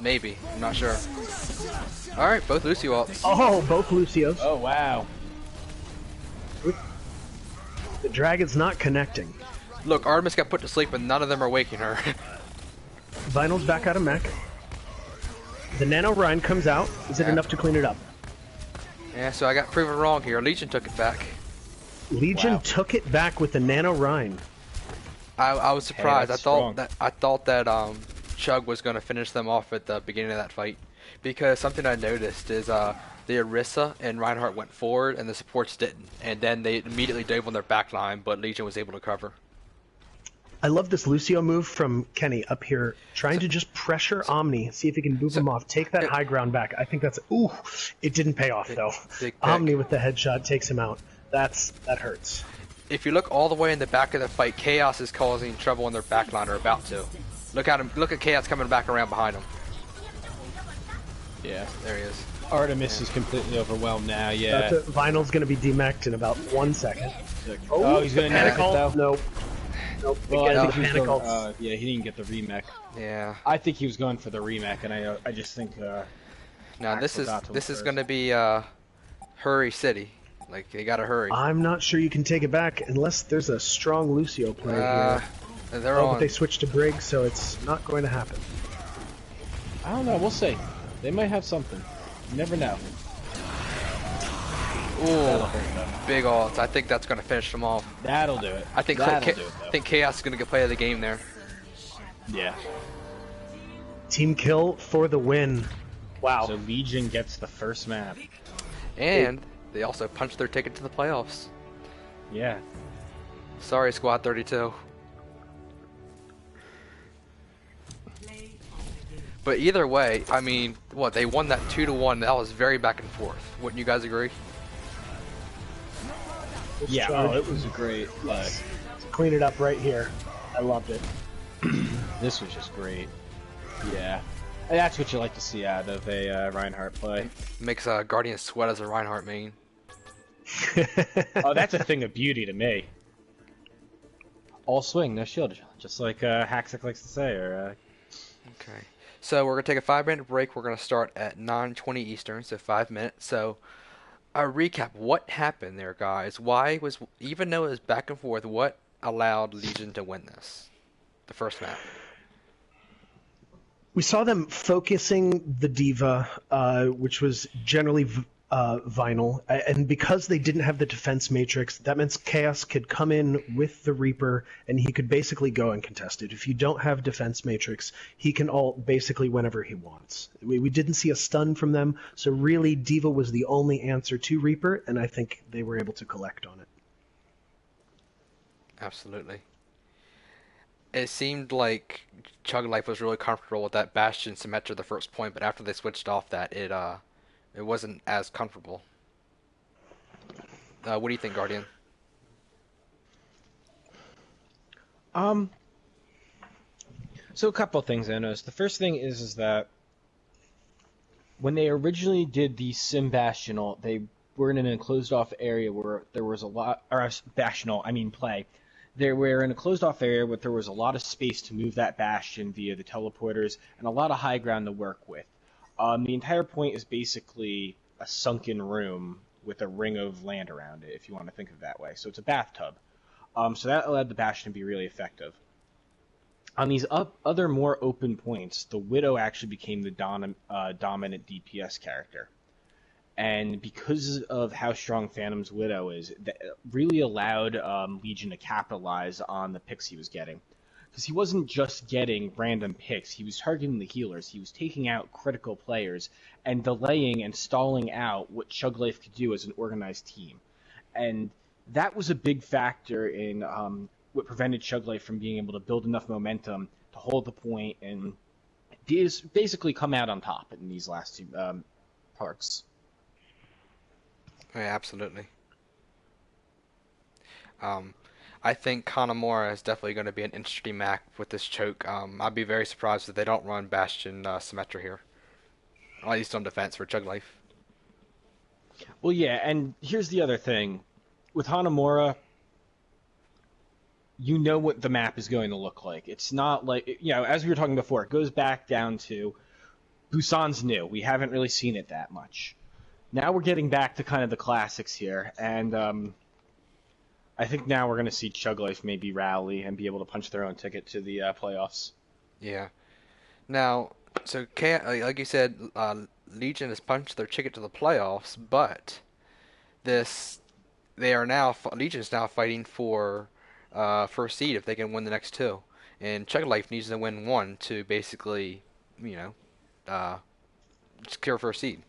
Maybe, I'm not sure. Alright, both Lucio ults. Oh, both Lucios. Oh, wow. The Dragon's not connecting. Look, Artemis got put to sleep and none of them are waking her. Vinyl's back out of mech. The Nano Rhine comes out. Is it Yeah. enough to clean it up? Yeah, so I got proven wrong here. Legion took it back. Legion Wow. took it back with the Nano Rhine. I was surprised. that's I thought that Chug was gonna finish them off at the beginning of that fight, because something I noticed is the Orisa and Reinhardt went forward and the supports didn't, and then they immediately dove on their back line, but Legion was able to cover. I love this Lucio move from Kenny up here, trying to just pressure Omni, see if he can move him off, take that high ground back. I think that's ooh, it didn't pay off though. big pick. Omni with the headshot takes him out. That hurts. If you look all the way in the back of the fight, Chaos is causing trouble on their back line, or about to. Look at him. Look at Chaos coming back around behind him. Yeah. There he is. Artemis is completely overwhelmed now, yeah. That's it. Vinyl's gonna be demeched in about 1 second. Oh, he's gonna panic nail it ult. though. Nope. Nope. Well, Again, I the think he was panic going, ult. yeah, he didn't get the remake. Yeah. I think he was going for the remake, and I just think Now Max this is forgot to look this is first. gonna be Hurry City. Like they gotta hurry. I'm not sure you can take it back unless there's a strong Lucio play here. They're Oh, on. but they switched to Brig, so it's not going to happen. I don't know. We'll see. They might have something. You never know. Ooh, big ults. I think that's gonna finish them off. That'll do it. I think That'll Cha- do it, though. I think Chaos is gonna get play of the game there. Yeah. Team kill for the win. Wow. So Legion gets the first map. And they also punched their ticket to the playoffs. Yeah. Sorry, Squad But either way, I mean, what, they won that 2-1. That was very back and forth. Wouldn't you guys agree? Yeah, Chug. it was a great play. Clean it up right here. I loved it. This was just great. Yeah. That's what you like to see out of a Reinhardt play. Makes Guardian sweat as a Reinhardt main. Oh, that's a thing of beauty to me. All swing, no shield, just like Haxic likes to say. Or Okay. So we're going to take a 5-minute break. We're going to start at 9:20 Eastern, so 5 minutes. So a recap. What happened there, guys? Why was, even though it was back and forth, what allowed Legion to win this? The first map. We saw them focusing the Diva, which was generally Vinyl, and because they didn't have the defense matrix, that meant Chaos could come in with the Reaper, and he could basically go uncontested. If you don't have defense matrix, he can ult basically whenever he wants. We didn't see a stun from them, so really Diva was the only answer to Reaper, and I think they were able to collect on it. Absolutely. It seemed like Chug Life was really comfortable with that Bastion Symmetra the first point, but after they switched off that, it wasn't as comfortable. What do you think, Guardian? So a couple of things I noticed. The first thing is that when they originally did the Sim Bastional, they were in an enclosed off area where there was a lot, or Bastional, I mean play. They were in a closed off area where there was a lot of space to move that Bastion via the teleporters and a lot of high ground to work with. The entire point is basically a sunken room with a ring of land around it, if you want to think of it that way. So it's a bathtub. So that allowed the Bastion to be really effective. On these other more open points, the Widow actually became the dominant DPS character. And because of how strong Phantom's Widow is, that really allowed Legion to capitalize on the picks he was getting. Because he wasn't just getting random picks, he was targeting the healers, he was taking out critical players, and delaying and stalling out what Chug Life could do as an organized team. And that was a big factor in what prevented Chug Life from being able to build enough momentum to hold the point and basically come out on top in these last two parts. Yeah, absolutely. I think Kanamura is definitely going to be an interesting map with this choke. I'd be very surprised if they don't run Bastion Symmetra here. At least on defense for Chug Life. Well, yeah, and here's the other thing. With Hanamura, you know what the map is going to look like. It's not like, as we were talking before, it goes back down to Busan's new. We haven't really seen it that much. Now we're getting back to kind of the classics here, and I think now we're going to see Chug Life maybe rally and be able to punch their own ticket to the playoffs. Yeah. Now, so like you said, Legion has punched their ticket to the playoffs, but Legion is now fighting for first seed if they can win the next two, and Chug Life needs to win one to basically, secure first seed.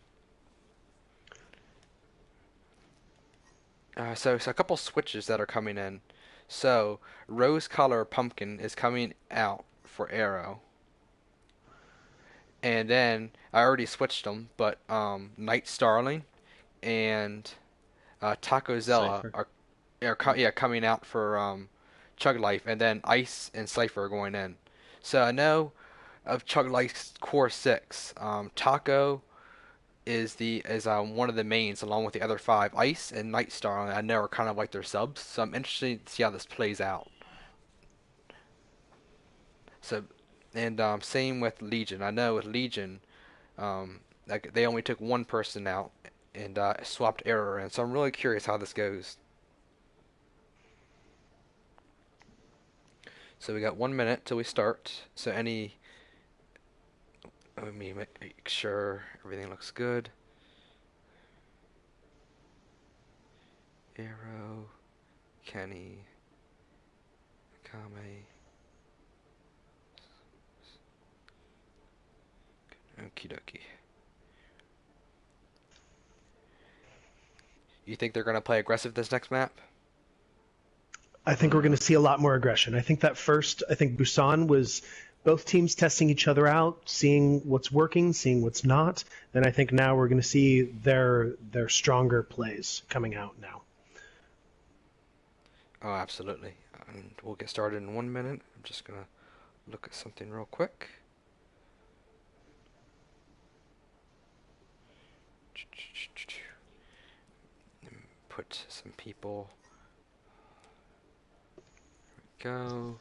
So a couple switches that are coming in. So Rose Color Pumpkin is coming out for Arrow. And then I already switched them, but Night Starling and Taco Zella are coming out for Chug Life, and then Ice and Cypher are going in. So I know of Chug Life's core 6. Taco is one of the mains along with the other 5. Ice and Night Star I know are kind of like their subs, so I'm interested to see how this plays out. So, and same with Legion. I know with Legion, like they only took one person out and swapped Error in, so I'm really curious how this goes. So we got 1 minute till we start. So let me make sure everything looks good. Arrow, Kenny, Kame. Okie dokie. You think they're going to play aggressive this next map? I think we're going to see a lot more aggression. I think Busan was both teams testing each other out, seeing what's working, seeing what's not, then I think now we're going to see their stronger plays coming out now. Oh, absolutely. And we'll get started in 1 minute. I'm just going to look at something real quick. Put some people. There we go.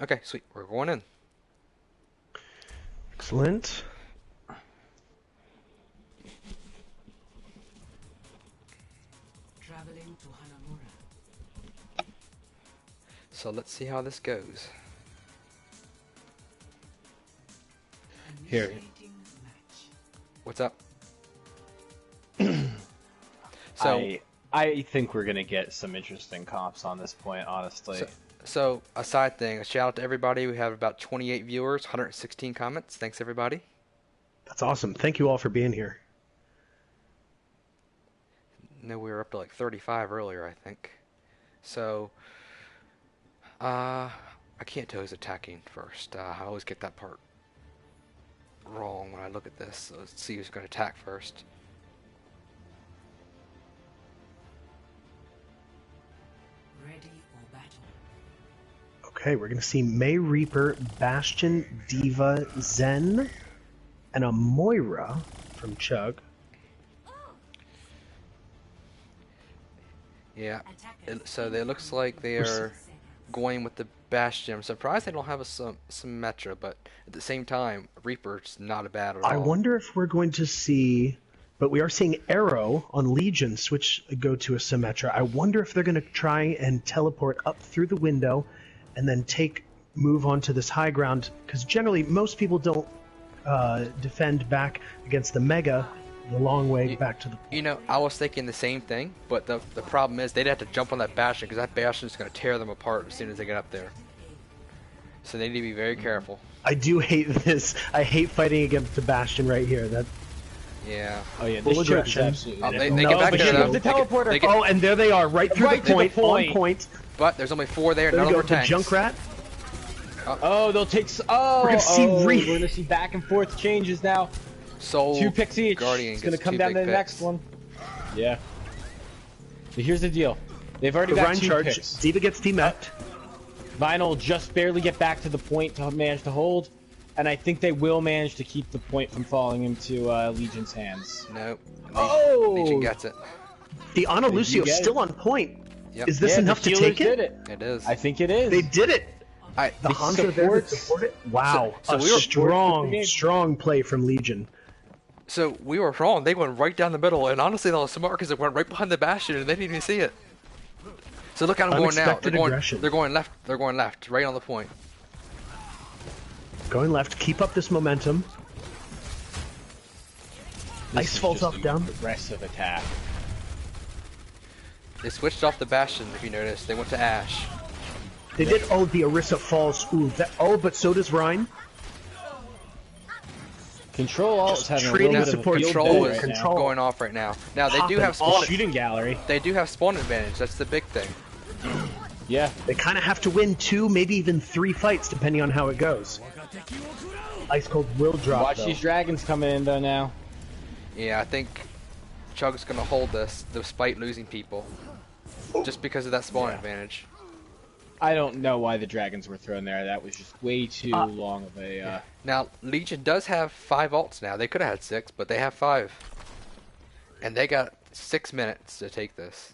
Okay, sweet. We're going in. Excellent. Traveling to Hanamura. So let's see how this goes. Here. Initiating match. What's up? So I think we're gonna get some interesting comps on this point, honestly. So a side thing, a shout out to everybody. We have about 28 viewers, 116 comments. Thanks everybody. That's awesome. Thank you all for being here. No, we were up to like 35 earlier, I think. So, I can't tell who's attacking first. I always get that part wrong when I look at this. So let's see who's going to attack first. Ready for battle. Okay, we're going to see May Reaper, Bastion, Diva, Zen, and a Moira from Chug. Yeah, so it looks like they are going with the Bastion. I'm surprised they don't have a Symmetra, but at the same time, Reaper's not a bad at all. I wonder if we're going to see, but we are seeing Arrow on Legion go to a Symmetra. I wonder if they're going to try and teleport up through the window and then move onto this high ground, because generally most people don't defend back against the Mega the long way back to the... You know, I was thinking the same thing, but the problem is they'd have to jump on that Bastion, because that Bastion is going to tear them apart as soon as they get up there. So they need to be very careful. I do hate this. I hate fighting against the Bastion right here. That... Yeah. Oh yeah, Full this Chug is aggression. absolutely... They get back but there, she though. moved the teleporter. Oh, and there they are, right through Right the to the point, point. on point. But there's only 4 there, There none we of go, them the are tanks. Junkrat. Oh, they'll take... Oh, We're gonna see we're going to see back and forth changes now. Soul 2 picks each. Guardian It's going to gets come 2 down to big the next picks. one. Yeah. So here's the deal. They've already The got Rhine 2 charge. picks. Diva gets demeched. Vinyl just barely get back to the point to manage to hold, and I think they will manage to keep the point from falling into Legion's hands. Nope. Oh! Legion gets it. The Ana Did you Lucio get still it? on point. Yep. Is this Yeah, enough the to healers take it? did it? It is. I think it is. They did it. I, The Hanzo there to support it. Wow. So a we were- strong play from Legion. So we were wrong. They went right down the middle, and honestly, they were smart because they went right behind the Bastion, and they didn't even see it. So look at them going now. Unexpected They're going. aggression. They're going left. They're going left, right on the point. Going left. Keep up this momentum. Ice falls off down. Aggressive attack. They switched off the Bastion. If you notice, they went to Ash. They did. Oh, the Orisa falls. Ooh. But so does Rhine. Control Alt is having a trading little bit support. of a field Control day is right Control. now. going off right now. Now they do Popping have all spawn. Shooting gallery. They do have spawn advantage. That's the big thing. Yeah. They kind of have to win 2, maybe even 3 fights, depending on how it goes. Ice Cold will drop, Watch though. these dragons coming in though now. Yeah, I think Chug's gonna hold this despite losing people, just because of that spawn advantage. I don't know why the dragons were thrown there. That was just way too long of a. Now Legion does have 5 ults now. They could have had 6, but they have 5, and they got 6 minutes to take this.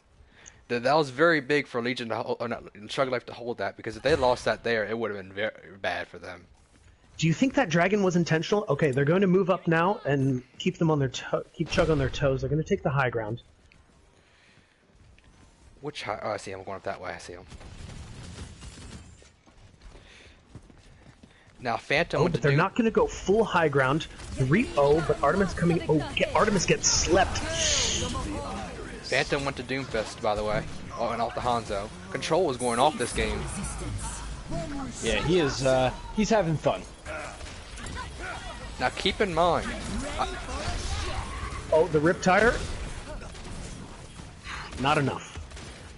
That was very big for Legion to hold, or not, Chug Life to hold that, because if they lost that there, it would have been very bad for them. Do you think that dragon was intentional? Okay, they're going to move up now and keep them on their keep Chug on their toes. They're going to take the high ground. Which high? Oh, I see him going up that way. I see him. Now Phantom. Oh, went but to they're do- not going to go full high ground. But Artemis coming. Artemis gets slept. Phantom went to Doomfist, by the way. Oh, and off the Hanzo. Control was going off this game. Yeah, he is. He's having fun. Now keep in mind, Oh, the Riptire. Not enough.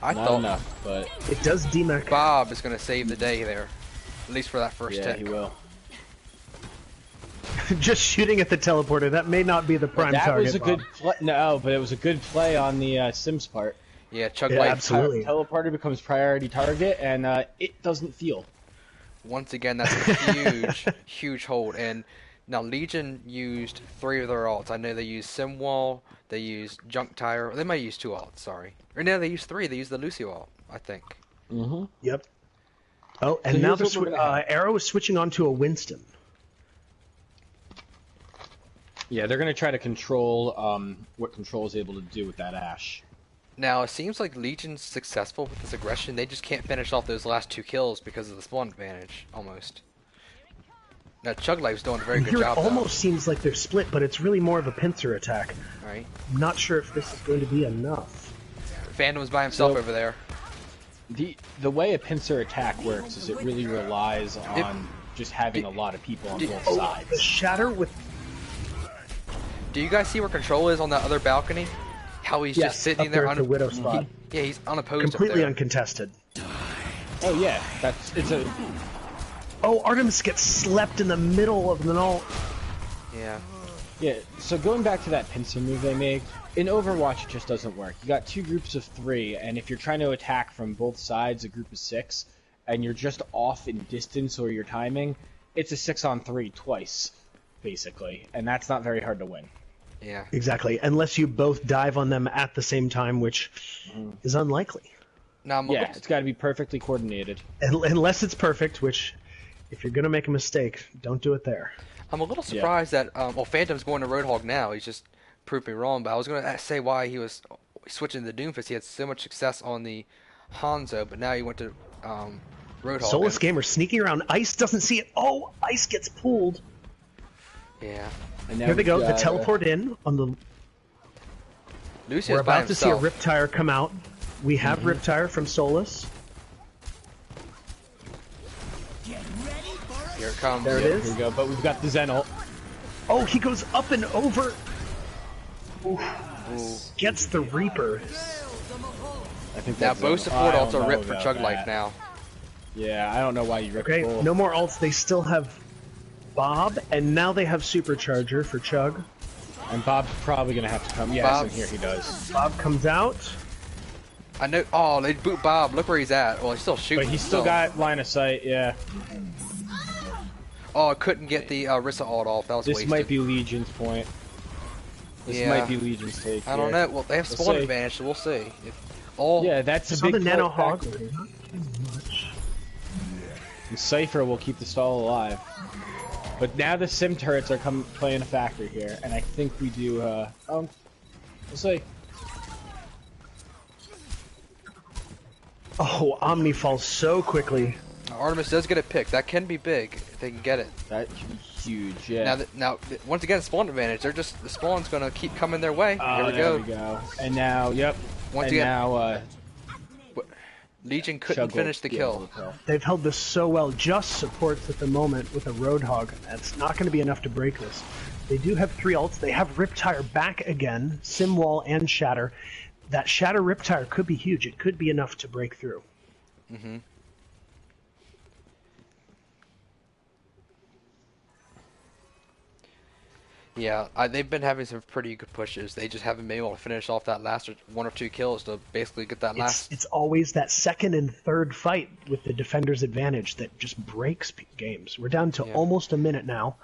I Not thought enough, but It does demech. Bob is going to save the day there. At least for that first Yeah, tick. he will. Just shooting at the teleporter. That may not be the prime That target. was a good play. No, but it was a good play on the Sims part. Yeah, Chug Yeah, Life. absolutely. Teleporter becomes priority target, and it doesn't feel. Once again, that's a huge, huge hold. And now Legion used 3 of their alts. I know they used Simwall, they used Junk Tire. They might use 2 alts, sorry. Or no, they used 3. They used the Lucio alt, I think. Mm-hmm. Yep. Oh, and So now here's what we're gonna have. Arrow is switching on to a Winston. Yeah, they're gonna try to control what Control is able to do with that Ash. Now, it seems like Legion's successful with this aggression. They just can't finish off those last 2 kills because of the spawn advantage, almost. Now, Chug Life's doing a very good Here job, it almost seems like they're split, but it's really more of a pincer attack. though. Right? I'm not sure if this is going to be enough. Phantom's by himself So- over there. The way a pincer attack works is it really relies on just having a lot of people on both The sides. Shatter with... Do you guys see where Control is on that other balcony? How he's Yes, just sitting up there there at the Widow spot. Yeah, he's unopposed up Completely there. uncontested. Oh yeah, it's a Oh, Artemis gets slept in the middle of the null. Yeah. yeah. So going back to that pincer move they made in Overwatch, it just doesn't work. You got 2 groups of 3, and if you're trying to attack from both sides, a group of 6, and you're just off in distance or your timing, it's a 6-on-3 twice, basically, and that's not very hard to win. Yeah. Exactly, unless you both dive on them at the same time, which is unlikely. Now, I'm a Yeah, little- it's got to be perfectly coordinated. Unless it's perfect, which, if you're going to make a mistake, don't do it there. I'm a little surprised that well, Phantom's going to Roadhog now. He's just proved me wrong. But I was going to say why he was switching to Doomfist. He had so much success on the Hanzo, but now he went to Roadhog. Soulless and- Gamer sneaking around. Ice doesn't see it. Oh, Ice gets pulled. Yeah. And now Here they we've go. The got, teleport in on the. Lucio's We're by about to see a himself. Riptire come out. We have Riptire from Solus. Here it comes. There it Here is. we go, but we've got the Zen ult. Oh, he goes up and over. Ooh. Gets the Reaper. I think Now that's both Zen support ult. I ults don't are know ripped for about Chug that. Life now. Yeah, I don't know why you ripped Okay, both. no more ults. They still have Bob, and now they have Supercharger for Chug. And Bob's probably gonna have to come. Yes, Bob- and here he does. Bob comes out. I know. Oh, they boot Bob. Look where he's at. Well, he's still shooting. But he's still got line of sight. Yeah, Oh, I couldn't get the Rissa ult off. That was this wasted. might be Legion's point. This Yeah. might be Legion's take. I don't here. know. Well, they have We'll spawn see. advantage, so we'll see. All Yeah, that's a Saw big the Nano point Hog. factor. Not too much. And Cypher will keep the stall alive. But now the sim turrets are playing a factor here, and I think we do. We'll see. Oh, Omni falls so quickly. Artemis does get a pick. That can be big if they can get it. That could be huge. Yeah. Once again, spawn advantage. They're just the spawn's gonna keep coming their way. Here we there go. we go. And now, yep. Once and again, now, Legion couldn't Chug will finish the be able kill. to kill. They've held this so well. Just supports at the moment with a Roadhog. That's not going to be enough to break this. They do have 3 ults. They have Riptire back again, Simwall and Shatter. That Shatter Riptire could be huge. It could be enough to break through. Mm-hmm. Yeah, they've been having some pretty good pushes. They just haven't been able to finish off that last 1 or 2 kills to basically get that last. It's always that second and third fight with the defender's advantage that just breaks games. We're down to Yeah. almost a minute now.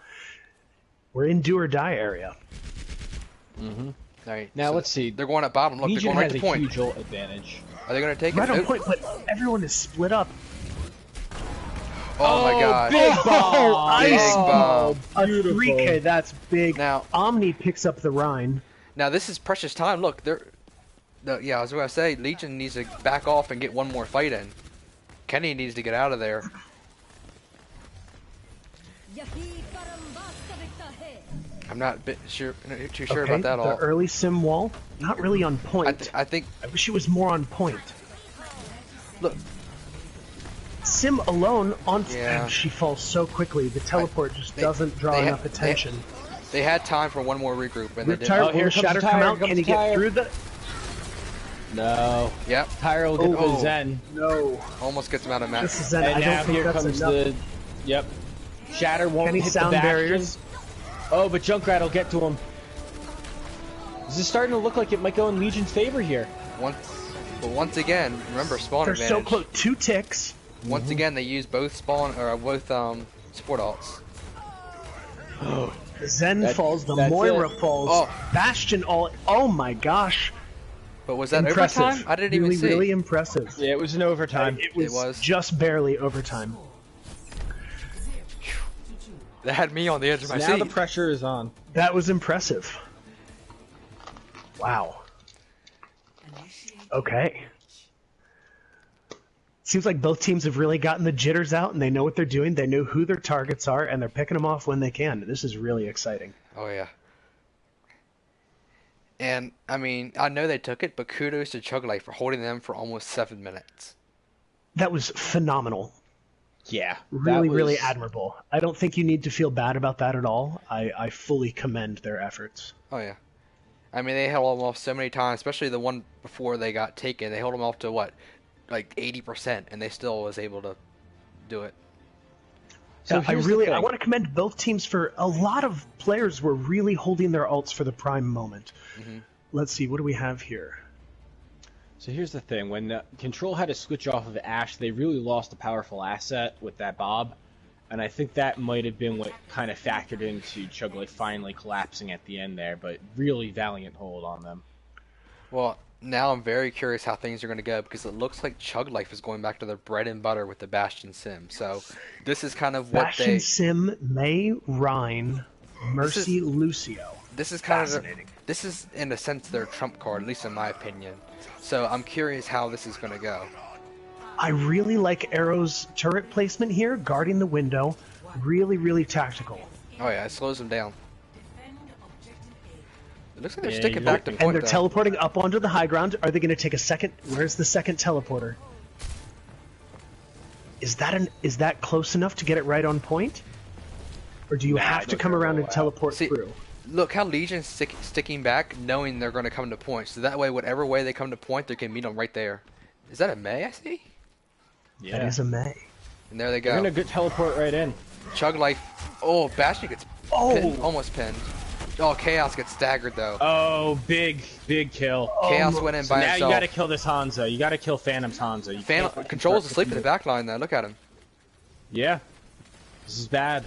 We're in do or die area. Mm-hmm. All right, Now so let's see. They're going at bottom. Look, Legion they're going right has to a point. huge ult advantage. Are they going to take Right it? on Nope. point, but everyone is split up. Oh my god. Big Oh, bomb! Big ice bomb. A Beautiful. 3K, that's big. Now- Omni picks up the Rhine. Now this is precious time. Look, yeah, I was going to say Legion needs to back off and get one more fight in. Kenny needs to get out of there. I'm not too sure Okay, about that the all. early sim wall, not really on point. I think I wish it was more on point. look, Sim alone on Yeah. she falls so quickly. The teleport just they- doesn't draw they ha- enough attention. they had time for one more regroup and they didn't. Riptire, Oh, here will comes Shatter the come tire, out? comes Can he the get tire. through the? No. Yep, Tyra will get Oh. the Zen. No. almost gets him out of match. This is an, And I now don't think here that's comes enough. the Yep. Shatter won't Any hit sound the Bastion. barriers? Oh, but Junkrat will get to him. This is starting to look like it might go in Legion's favor here. Once again, remember spawn They're advantage. so close. 2 ticks. Once again, they use both spawn or both support alts. Zen falls, the that's Moira it. falls, Oh. Bastion all. Oh my gosh! But was that Impressive. overtime? I didn't really, even see. Really impressive. Yeah, it was an overtime. It was, It was. just barely overtime. That had me on the edge of my Now seat. the pressure is on. That was impressive. Wow. Okay. Seems like both teams have really gotten the jitters out and they know what they're doing. They know who their targets are and they're picking them off when they can. This is really exciting. Oh yeah. And I mean, I know they took it, but kudos to Chug Life for holding them for almost 7 minutes. That was phenomenal. Yeah. Really, that really was- admirable. I don't think you need to feel bad about that at all. I fully commend their efforts. Oh yeah. I mean, they held them off so many times, especially the one before they got taken. They held them off to what, like 80%, and they still was able to do it. So I here's the I thing. want to commend both teams for a lot of players were really holding their ults for the prime moment. Mhm. Let's see, what do we have here? So here's the thing: when Control had to switch off of Ashe, they really lost a powerful asset with that Bob, and I think that might have been what kind of factored into Chug Life finally collapsing at the end there. But really valiant hold on them. Well, now I'm very curious how things are going to go because it looks like Chug Life is going back to their bread and butter with the Bastion Sim. So this is kind of what Bastion Sim, May, Rhine, Mercy, Lucio. this is kind of Fascinating. this is in a sense their trump card, at least in my opinion. So I'm curious how this is going to go. I really like Arrow's turret placement here, guarding the window. Really, really tactical. Oh yeah, it slows them down. It looks like they're Yeah, sticking you back to look- point And they're though. teleporting up onto the high ground. Are they going to take a second? Where's the second teleporter? Is that close enough to get it right on point? Or do you Nah, have to they'll come go around and out. teleport See, through? Look how Legion's sticking back, knowing they're going to come to point. So that way, whatever way they come to point, they can meet them right there. Is that a May I see? Yeah. That is a May. And there they They're go. gonna go teleport right in. Chug Life. Oh, Bastion gets Oh! almost pinned. Oh, Chaos gets staggered though. Oh, big kill. Chaos went in So by now himself. you gotta kill this Hanzo. You gotta kill Phantom's Hanzo. You Fan can't Control's start asleep in the with- back line though. Look at him. Yeah. This is bad.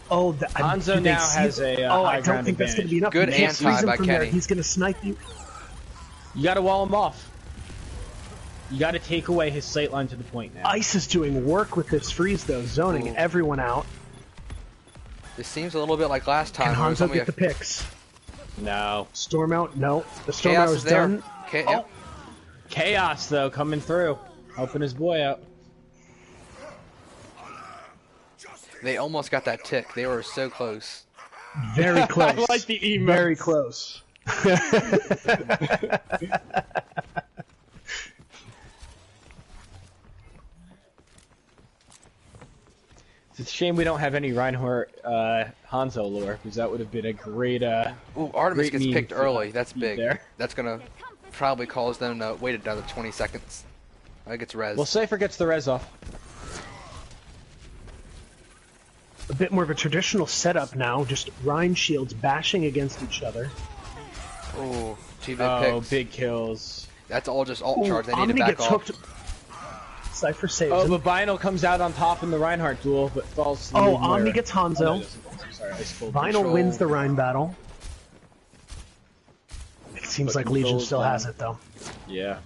Oh, Hanzo do they now see- has a Oh, high I don't ground think that's going to be advantage. enough. Good You can't anti freeze him by from there. Kenny. He's going to snipe you. You gotta wall him off. You gotta take away his sight line to the point now. Ice is doing work with this freeze, though, zoning Ooh. everyone out. This seems a little bit like last time. Can where it was Hanzo only get the picks? No. Storm out? No. The storm Chaos out is is there. done. Yep. Chaos, though, coming through. Helping his boy out. They almost got that tick. They were so close. Very close. I like the emotes. Very close. It's a shame we don't have any Reinhardt Hanzo lore, because that would have been a great Ooh, Artemis Great gets meme picked for early. That's big. there. That's gonna probably cause them to wait another 20 seconds. I think it's res. Well, Cypher gets the res off. A bit more of a traditional setup now, just Rhine shields bashing against each other. Ooh, two big Oh, picks. big kills. That's all just alt Ooh, charge. They need Omni to back gets off. hooked. Cypher saves Oh, him. but Vinyl comes out on top in the Reinhardt duel, but falls to Oh, Moira. Omni gets Oh, no, Hanzo. he doesn't. I'm sorry, I spoke. Vinyl Control. wins the Rhine battle. It seems But like Legion Control's still down. has it, though. Yeah.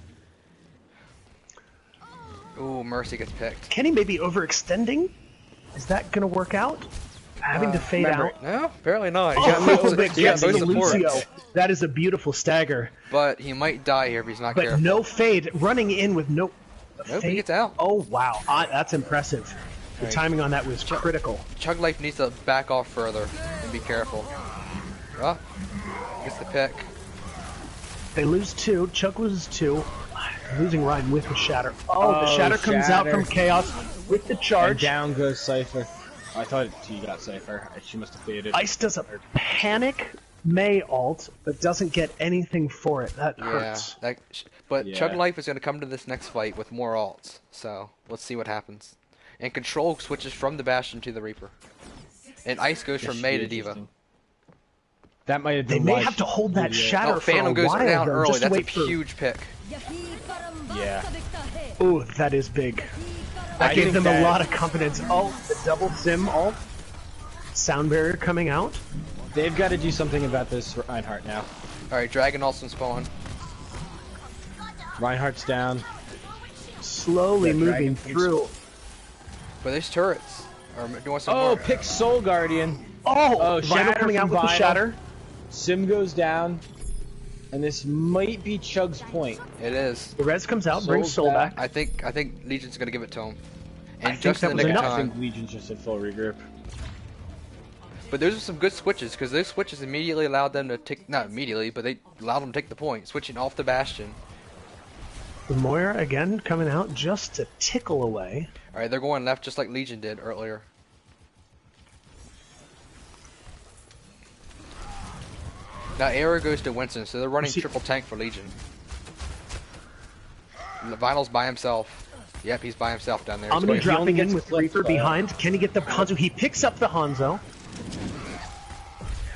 Ooh, Mercy gets picked. Kenny may be overextending. Is that going to work out? Having to fade remember- out. No, apparently not. Oh, He but got gets both the supports. Lucio. That is a beautiful stagger. But he might die here if he's not But careful. no fade. Running in with no... Nope, fade. he gets out. Oh, wow. That's impressive. The Right. timing on that was critical. Chug Life needs to back off further and be careful. Oh, gets the pick. They lose two. Chug loses two. Losing Ryan with the Shatter. Oh, the Oh, Shatter comes out Shatter. from Chaos with the And charge. down goes Cypher. I thought he got Cypher. She must have faded. Ice does a panic May ult, but doesn't get anything for it. That Yeah, hurts. but Yeah. Chug Life is going to come to this next fight with more alts. So let's see what happens. And control switches from the Bastion to the Reaper. And ice goes That from should May be to Diva. interesting. That might have They been may why have she- to hold that shatter No, for Phantom a goes while, down though, early. just to That's a wait for... huge pick. Yeah. Ooh, that is big. That I gave think them that- a lot of confidence. Oh, the double sim ult. Sound barrier coming out. They've got to do something about this Reinhardt now. Alright, Dragon also spawn. Reinhardt's down. Slowly That moving dragon through. But there's turrets. Or do you want some Oh, more? pick Soul Guardian. Oh, Shatter Vinyl coming out from with the Vinyl. shatter. Sim goes down. And this might be Chug's point. It is. The res comes out, brings Soul's Soul back. I think Legion's gonna give it to him. And think just that in the was nick of enough. I time. think Legion just did full regroup. But those are some good switches, because those switches immediately allowed them to take, not immediately, but they allowed them to take the point, switching off the Bastion. The Moira again coming out just to tickle away. Alright, they're going left just like Legion did earlier. Now Arrow goes to Winston, so they're running See- triple tank for Legion. And the Vinyl's by himself. Yep, he's by himself down there. He's Omni going- dropping only in gets with clipped, Reaper behind. Can he get the Hanzo? He picks up the Hanzo.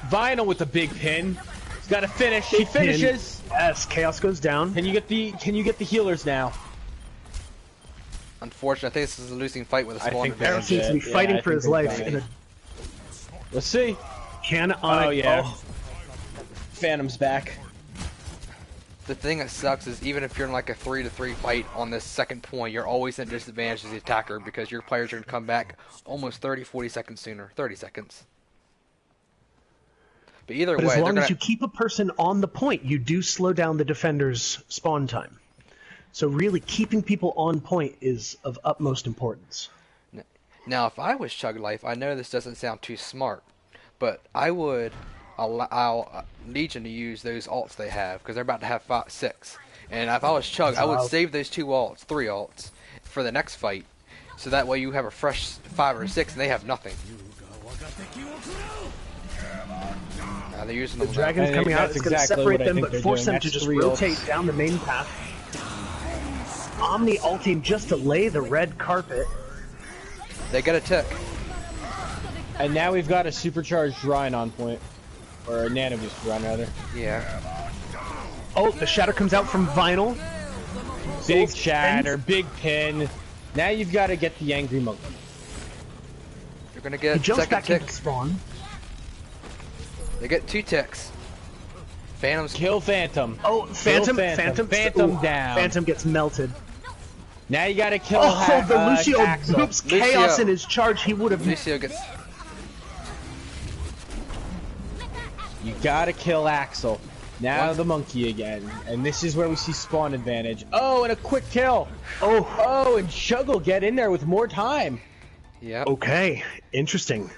Vinyl with a big pin. He's got to finish. He finishes. Yes, Chaos goes down. Can you get the healers now? Unfortunately, I think this is a losing fight with a I spawn. think Arrow that's seems to be it. fighting Yeah, I for think his they've life. got In it. a Let's see. can on Oh a, yeah. Phantom's back. The thing that sucks is even if you're in like a 3-3 fight on this second point, you're always at a disadvantage as the attacker because your players are going to come back almost 30-40 seconds sooner. 30 seconds. But either But way, as they're long going as you to... keep a person on the point, you do slow down the defender's spawn time. So really, keeping people on point is of utmost importance. Now, if I was Chug Life, I know this doesn't sound too smart, but I would allow Legion to use those alts they have because they're about to have 6. And if I was Chug, I would save those 2 alts, 3 alts, for the next fight. So that way you have a fresh 5 or 6 and they have nothing. They're using The them dragon's I think coming out. that's It's going to exactly separate what I them, think but they're force doing. them to That's just 3 rotate ults. down the main path. Omni ulting just to lay the red carpet. They get a tick. And now we've got a supercharged Rhine on point. Or a nano boost Rhine, rather. Yeah. Oh, the shatter comes out from Vinyl. Big Soul's shatter, pins. big pin. Now you've got to get the angry monkey. You're going to He get jumps second back tick. into spawn. They get 2 ticks. Phantom's Kill Phantom. Oh, Phantom, Phantom. Phantom, Phantom ooh, down. Phantom gets melted. Now you got to kill Oh, the Lucio Axel. hoops Lucio. chaos in his charge. He would have. Lucio gets... You got to kill Axel. Now What? the monkey again. And this is where we see spawn advantage. Oh, and a quick kill. Oh, Oh, and Chug will get in there with more time. Yep. okay, interesting.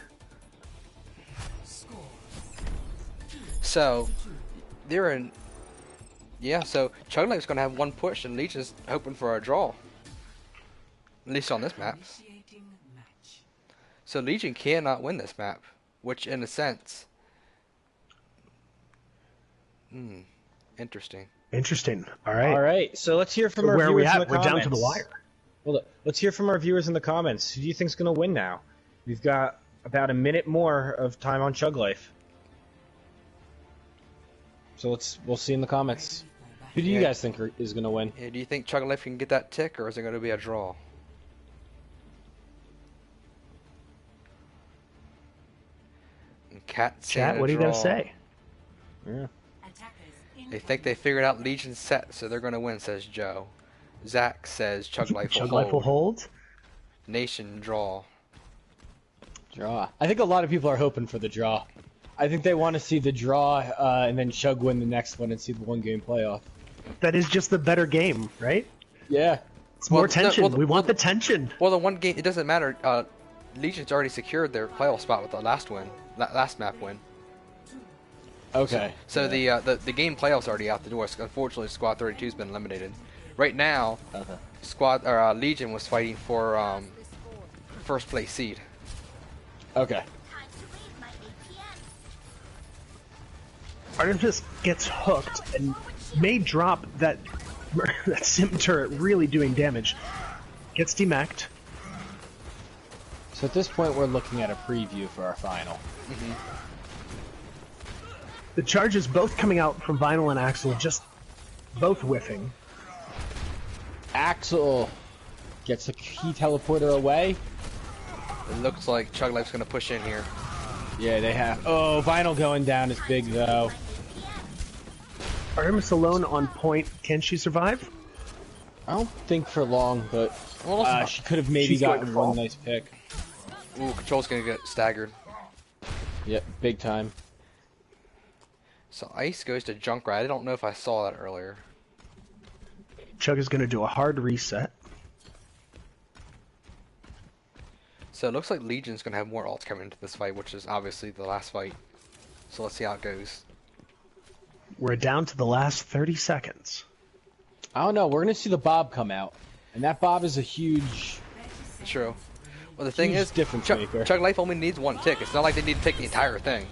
So, they're in... Yeah, so Chug Life's going to have 1 push and Legion's hoping for a draw. At least on this map. Initiating match. So Legion cannot win this map. Which, in a sense... Interesting. Interesting. All right. All right, so let's hear from So our where are we viewers in at? the We're comments. down to the wire. Well, look, let's hear from our viewers in the comments. Who do you think's going to win now? We've got about a minute more of time on Chug Life. So we'll see in the comments. Who do you Yeah. guys think is going to win? Yeah, do you think Chug Life can get that tick, or is it going to be a draw? And Cat saying Chat, a what are you going to draw. say? Yeah. They think they figured out Legion's set, so they're going to win, says Joe. Zach says Chug Life Chug will Life will hold. hold. Nation draw. Draw. I think a lot of people are hoping for the draw. I think they want to see the draw and then Chug win the next one and see the 1-game playoff. That is just the better game, right? Yeah. It's Well, more no, tension. well, We want well, the tension. Well, the 1 game, it doesn't matter. Legion's already secured their playoff spot with the last win, last map win. Okay. So the game playoffs already out the door. Unfortunately, Squad 32's been eliminated. Right now, Okay. Legion was fighting for first place seed. Okay. Artemis gets hooked and may drop that that sim turret really doing damage. Gets demacked. So at this point, we're looking at a preview for our final. The charges both coming out from Vinyl and Axel, just both whiffing. Axel gets the key teleporter away. It looks like Chug Life's gonna push in here. Yeah, they have. Oh, Vinyl going down is big, though. Artemis alone on point. Can she survive? I don't think for long, but she could have maybe She's going to gotten fall. one nice pick. Ooh, Control's gonna get staggered. Yep, big time. So Ice goes to Junkrat. I don't know if I saw that earlier. Chug is going to do a hard reset. So it looks like Legion's gonna have more ults coming into this fight, which is obviously the last fight. So let's see how it goes. We're down to the last 30 seconds. I don't know. We're gonna see the Bob come out, and that Bob is a huge. True. Well, the thing Huge is, difference maker. Chug Life only needs one tick. It's not like they need to take the entire thing.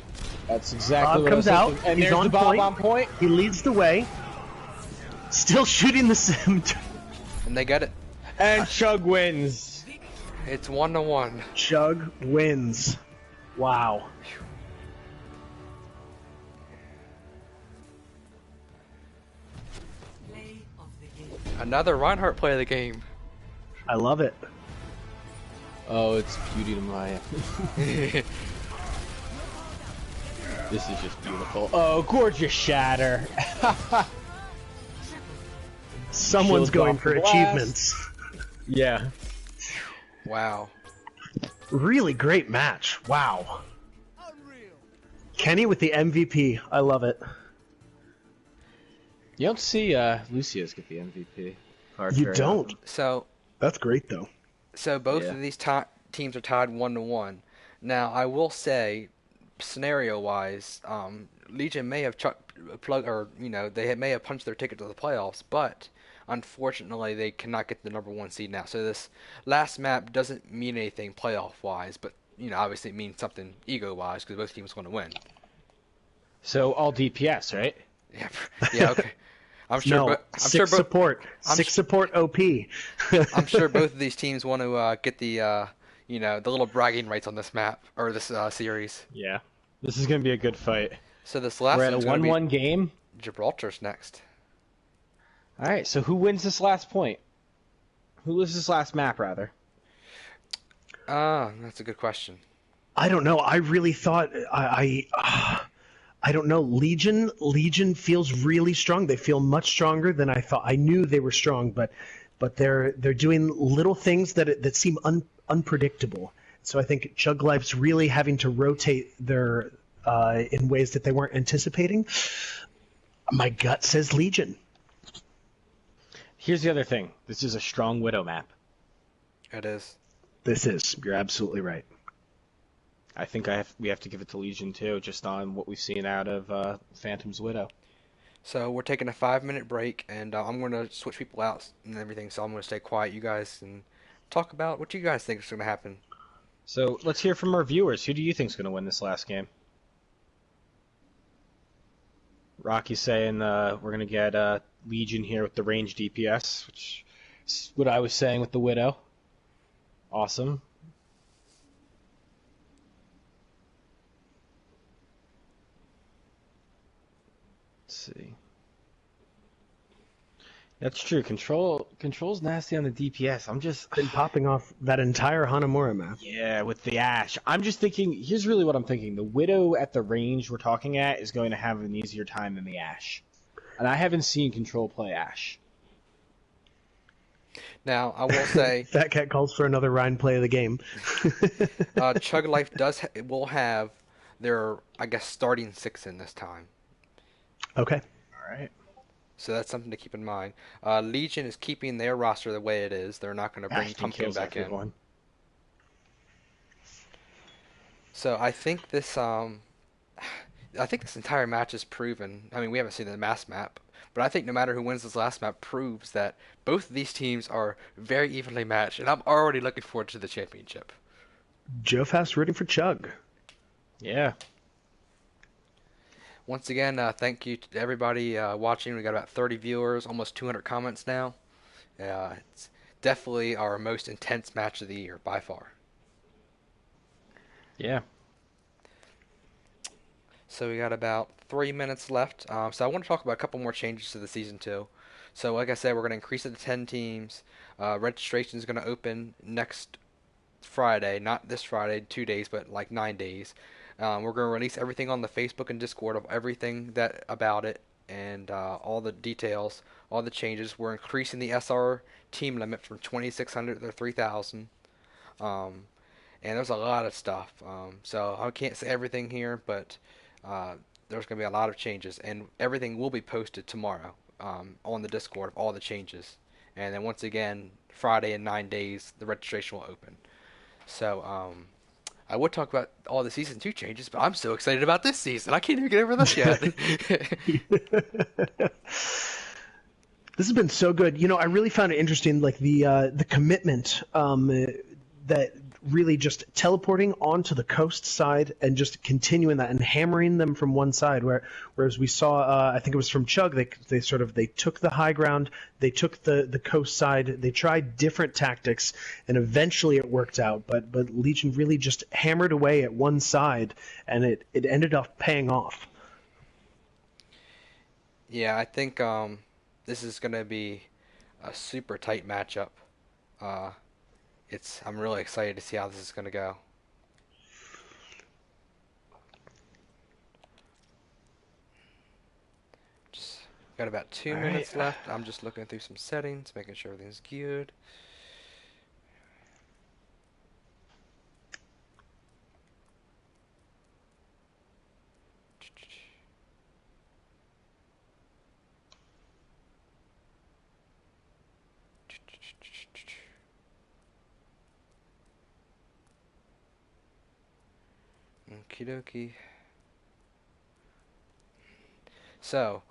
That's exactly Bob what comes I was out. thinking. And He's there's on the Bob point. on point. He leads the way. Still shooting the sim. And they get it. And Chug wins. It's 1-1. Chug wins. Wow. Play of the game. Another Reinhardt play of the game. I love it. Oh, it's beauty to my. This is just beautiful. Oh, gorgeous shatter. Someone's Shield going off for the blast. achievements. Yeah. Wow. Really great match. Wow. Kenny with the MVP. I love it. You don't see Lucius get the MVP. Card You very don't. often. So That's great, though. both Yeah. of these teams are tied 1-1. Now I will say, scenario-wise, Legion may have they may have punched their ticket to the playoffs, but unfortunately they cannot get the #1 seed now. So this last map doesn't mean anything playoff-wise, but obviously it means something ego-wise because both teams want to win. So all DPS, right? Yeah, yeah, okay. I'm sure. No, six support. Six support OP. I'm sure both of these teams want to get the the little bragging rights on this map or this series. Yeah. This is gonna be a good fight. So this last We're at a one's gonna 1-1 game. be Gibraltar's next. All right. So who wins this last point? Who loses this last map, rather? That's a good question. I don't know. I really thought I don't know. Legion feels really strong. They feel much stronger than I thought. I knew they were strong, but they're doing little things that seem unpredictable. So I think Chug Life's really having to rotate their in ways that they weren't anticipating. My gut says Legion. Here's the other thing. This is a strong Widow map. It is. This is. You're absolutely right. I think we have to give it to Legion too, just on what we've seen out of Phantom's Widow. So we're taking a 5-minute break, and I'm going to switch people out and everything. So I'm going to stay quiet, you guys, and talk about what you guys think is going to happen. So let's hear from our viewers. Who do you think is going to win this last game? Rocky's saying we're going to get Legion here with the range DPS, which is what I was saying with the Widow. Awesome. Let's see. That's true. Control's nasty on the DPS. I'm just Been popping off that entire Hanamura map. yeah, with the Ashe. I'm just thinking. Here's really what I'm thinking. The Widow at the range we're talking at is going to have an easier time than the Ashe, and I haven't seen Control play Ashe. Now I will say, Fat Cat calls for another Rhine play of the game. Chug Life will have their starting 6 in this time. Okay. All right. So that's something to keep in mind. Legion is keeping their roster the way it is. They're not going to bring Ashton Pumpkin kills back in. everyone. So I think this entire match is proven. I mean, we haven't seen the mass map, but I think no matter who wins this last map proves that both of these teams are very evenly matched, and I'm already looking forward to the championship. Joe Fast rooting for Chug. Yeah. Once again, thank you to everybody watching. We got about 30 viewers, almost 200 comments now. It's definitely our most intense match of the year by far. Yeah. So we got about 3 minutes left. So I want to talk about a couple more changes to the season 2. So like I said, we're going to increase it to 10 teams. Registration is going to open next Friday, not this Friday, 2 days, but like 9 days. We're going to release everything on the Facebook and Discord of everything that about it and all the details, all the changes. We're increasing the SR team limit from 2,600 to 3,000. Um, and there's a lot of stuff. So I can't say everything here, but there's going to be a lot of changes, and everything will be posted tomorrow on the Discord of all the changes. And then once again, Friday in 9 days, the registration will open. So I would talk about all the season 2 changes, but I'm so excited about this season. I can't even get over this yet. This has been so good. I really found it interesting, like the commitment that really just teleporting onto the coast side and just continuing that and hammering them from one side. Whereas we saw, I think it was from Chug, they took the high ground, they took the coast side, they tried different tactics, and eventually it worked out. But Legion really just hammered away at one side, and it ended up paying off. Yeah, I think this is going to be a super tight matchup. I'm really excited to see how this is going to go. Just got about 2 minutes left. I'm just looking through some settings, making sure everything's good. Okie dokie. So,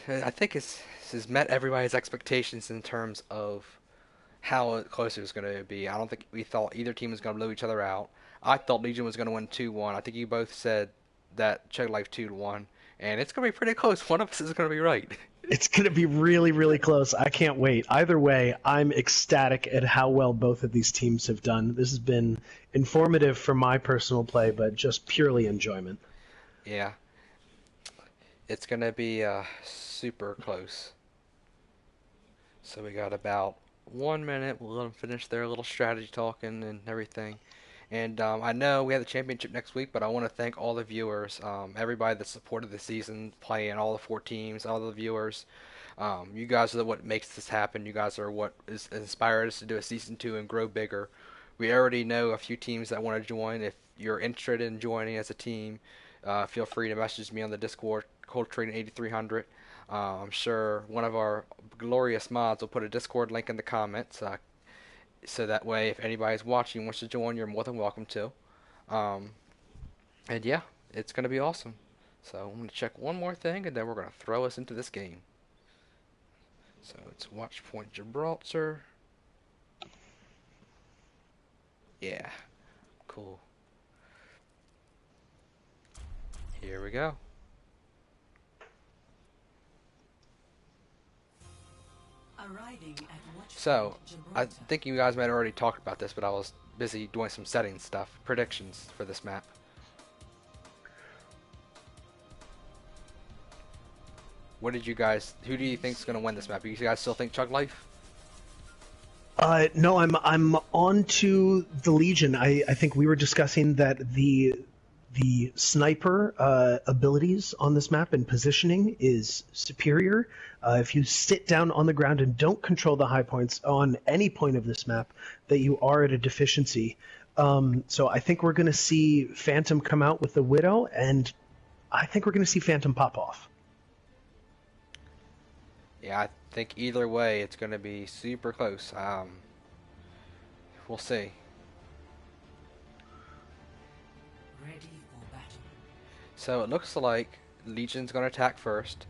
I think this has met everybody's expectations in terms of how close it was going to be. I don't think we thought either team was going to blow each other out. I thought Legion was going to win 2-1. I think you both said that Chug Life 2-1, and it's going to be pretty close. One of us is going to be right. It's going to be really, really close. I can't wait. Either way, I'm ecstatic at how well both of these teams have done. This has been informative for my personal play, but just purely enjoyment. Yeah. It's going to be super close. So we got about 1 minute. We'll let them finish their little strategy talking and everything. And I know we have the championship next week, but I want to thank all the viewers, everybody that supported the season, playing all the 4 teams, all the viewers. You guys are what makes this happen. You guys are what is inspired us to do a season 2 and grow bigger. We already know a few teams that want to join. If you're interested in joining as a team, feel free to message me on the Discord, ColdTrading8300. I'm sure one of our glorious mods will put a Discord link in the comments. So that way, if anybody's watching wants to join, you're more than welcome to. And yeah, it's going to be awesome. So I'm going to check one more thing, and then we're going to throw us into this game. So it's Watch Point Gibraltar. Yeah, cool. Here we go. So, I think you guys might have already talked about this, but I was busy doing some settings stuff, predictions for this map. Who do you think is going to win this map? Do you guys still think Chug Life? No, I'm on to the Legion. I think we were discussing that the sniper abilities on this map and positioning is superior. If you sit down on the ground and don't control the high points on any point of this map, that you are at a deficiency. So I think we're going to see Phantom come out with the Widow, and I think we're going to see Phantom pop off. Yeah, I think either way it's going to be super close. We'll see. So it looks like Legion's going to attack first.